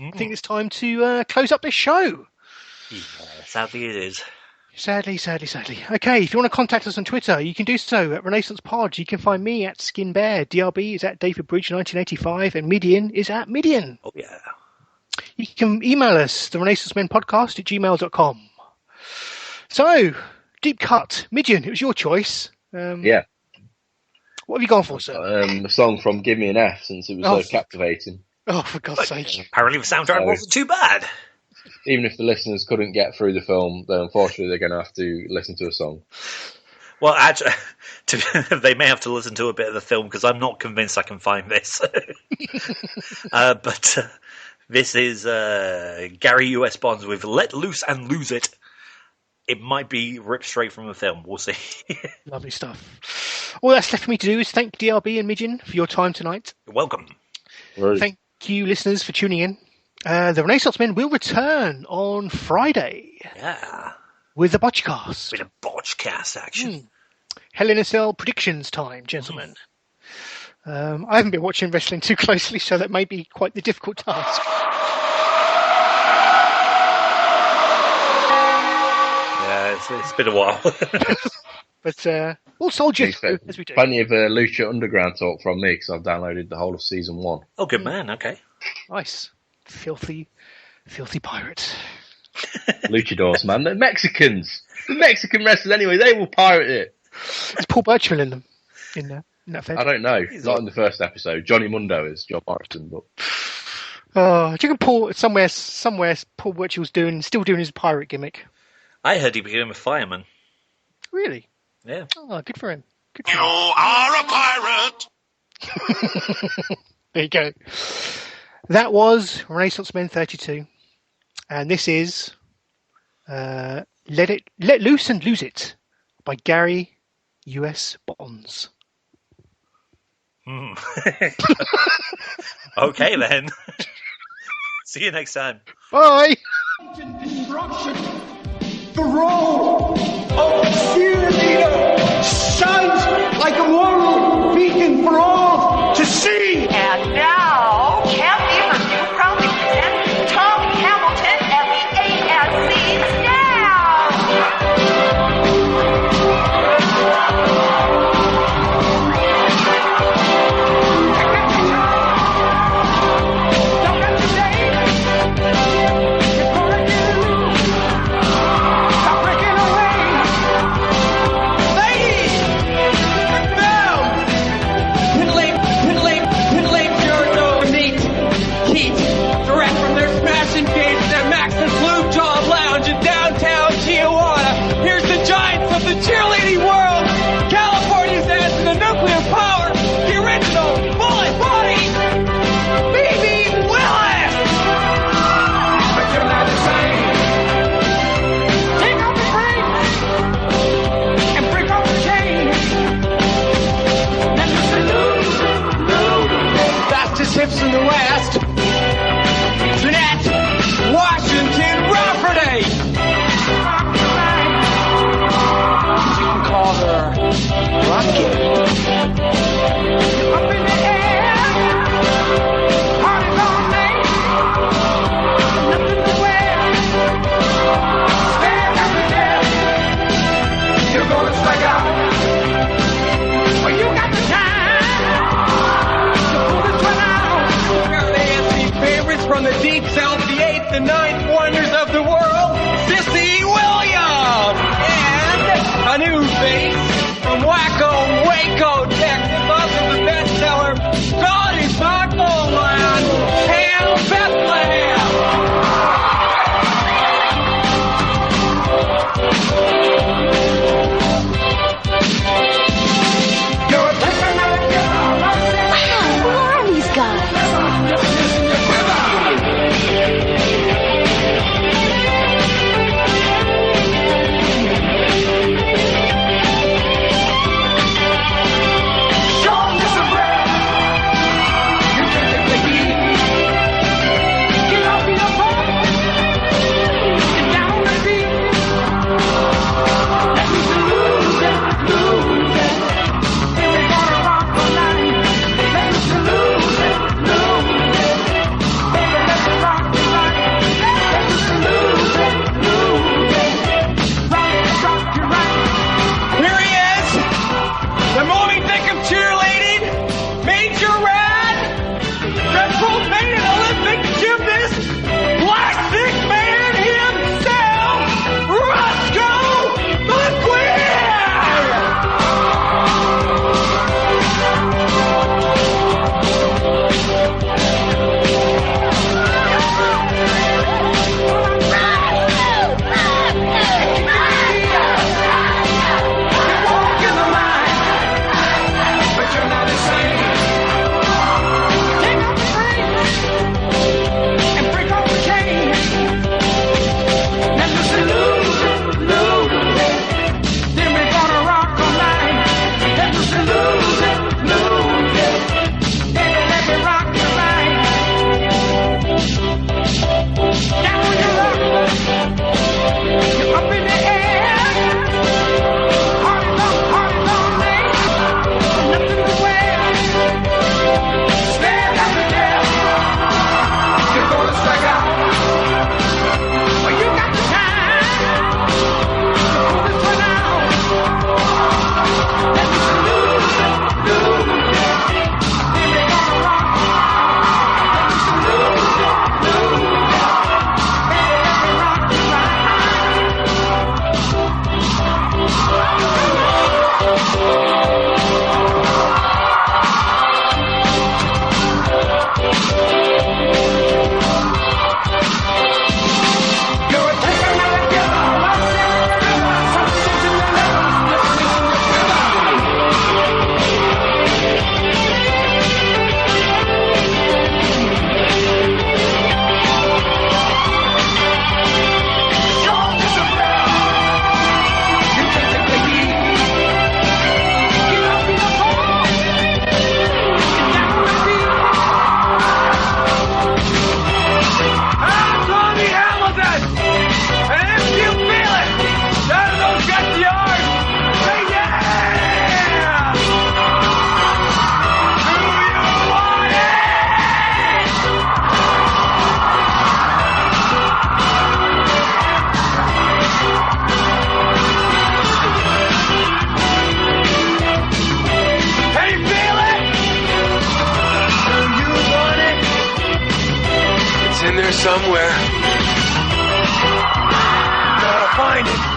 I think it's time to close up this show. Yeah, sadly it is. Sadly. Okay, if you want to contact us on Twitter, you can do so at Renaissance Pod. You can find me at SkinBear. DRB is at DavidBridge1985, and Midian is at Midian. Oh, yeah. You can email us, the renaissancemenpodcast at gmail.com. So, deep cut. Midian, it was your choice. Yeah. What have you gone for, sir? A song from Give Me an F, since it was so captivating. Oh, for God's sake. Apparently the soundtrack wasn't too bad. Even if the listeners couldn't get through the film, then unfortunately they're going to have to listen to a song. Well, actually, they may have to listen to a bit of the film, because I'm not convinced I can find this. But this is Gary U.S. Bonds with Let Loose and Lose It. It might be ripped straight from the film. We'll see. Lovely stuff. All that's left for me to do is thank DRB and Midian for your time tonight. You're welcome. Right. Thank you, listeners, for tuning in. The Renaissance Men will return on Friday. Yeah. With the Botchcast. With a Botchcast action. Hell in a Cell predictions time, gentlemen. I haven't been watching wrestling too closely, so that may be quite the difficult task. Yeah, it's been a while. But all soldiers, as we do. Plenty of Lucha Underground talk from me, because I've downloaded the whole of Season 1. Oh, good man, okay. Nice. Filthy pirate. Luchadors, man. They're Mexicans. The Mexican wrestlers, anyway, they will pirate it. Is Paul Burchill in them? In that fed? I don't know. Not in the first episode. Johnny Mundo is John Morrison, but... Oh, do you reckon Paul, somewhere Paul Burchill's still doing his pirate gimmick? I heard he became a fireman. Really? Yeah. Oh, good for him. You are a pirate! There you go. That was Renaissance Men 32. And this is Let Loose and Lose It by Gary U.S. Bonds. Okay, then. See you next time. Bye! Destruction. The role of cheerleader shines like a moral beacon for all to see. And now, Camp Beaverview proudly presents Tom Hamilton and the A&C Staff. Don't have to say, you're gonna do. Stop breaking away. Ladies, bells, piddling, Giorno, meat, heat, direct from their smashing gates at Max's Blue Jaw Lounge in downtown Tijuana. Here's the giants of the cheerleading world, California's answer to nuclear power, the original bullet body, BB Willis. But you're not the same. Take off the brakes and break off the chains. And just lose. Fastest hips in the West. Jeanette Washington Rafferty. You can call her Rocket. Up in the air. Party's all night. Nothing to wear. Stand up and dance. You're gonna strike out. Well, you got the time to pull this one out. Here are the AFC favorites from the deep south, the 8th and 9th wonders of the world, Sissy Williams. And a new face from Waco, Waco, Texas, author of the bestseller, Scotty Taco Land, Hail Bethlehem. You're a personality. Wow, who are these guys? here somewhere. Gotta find it.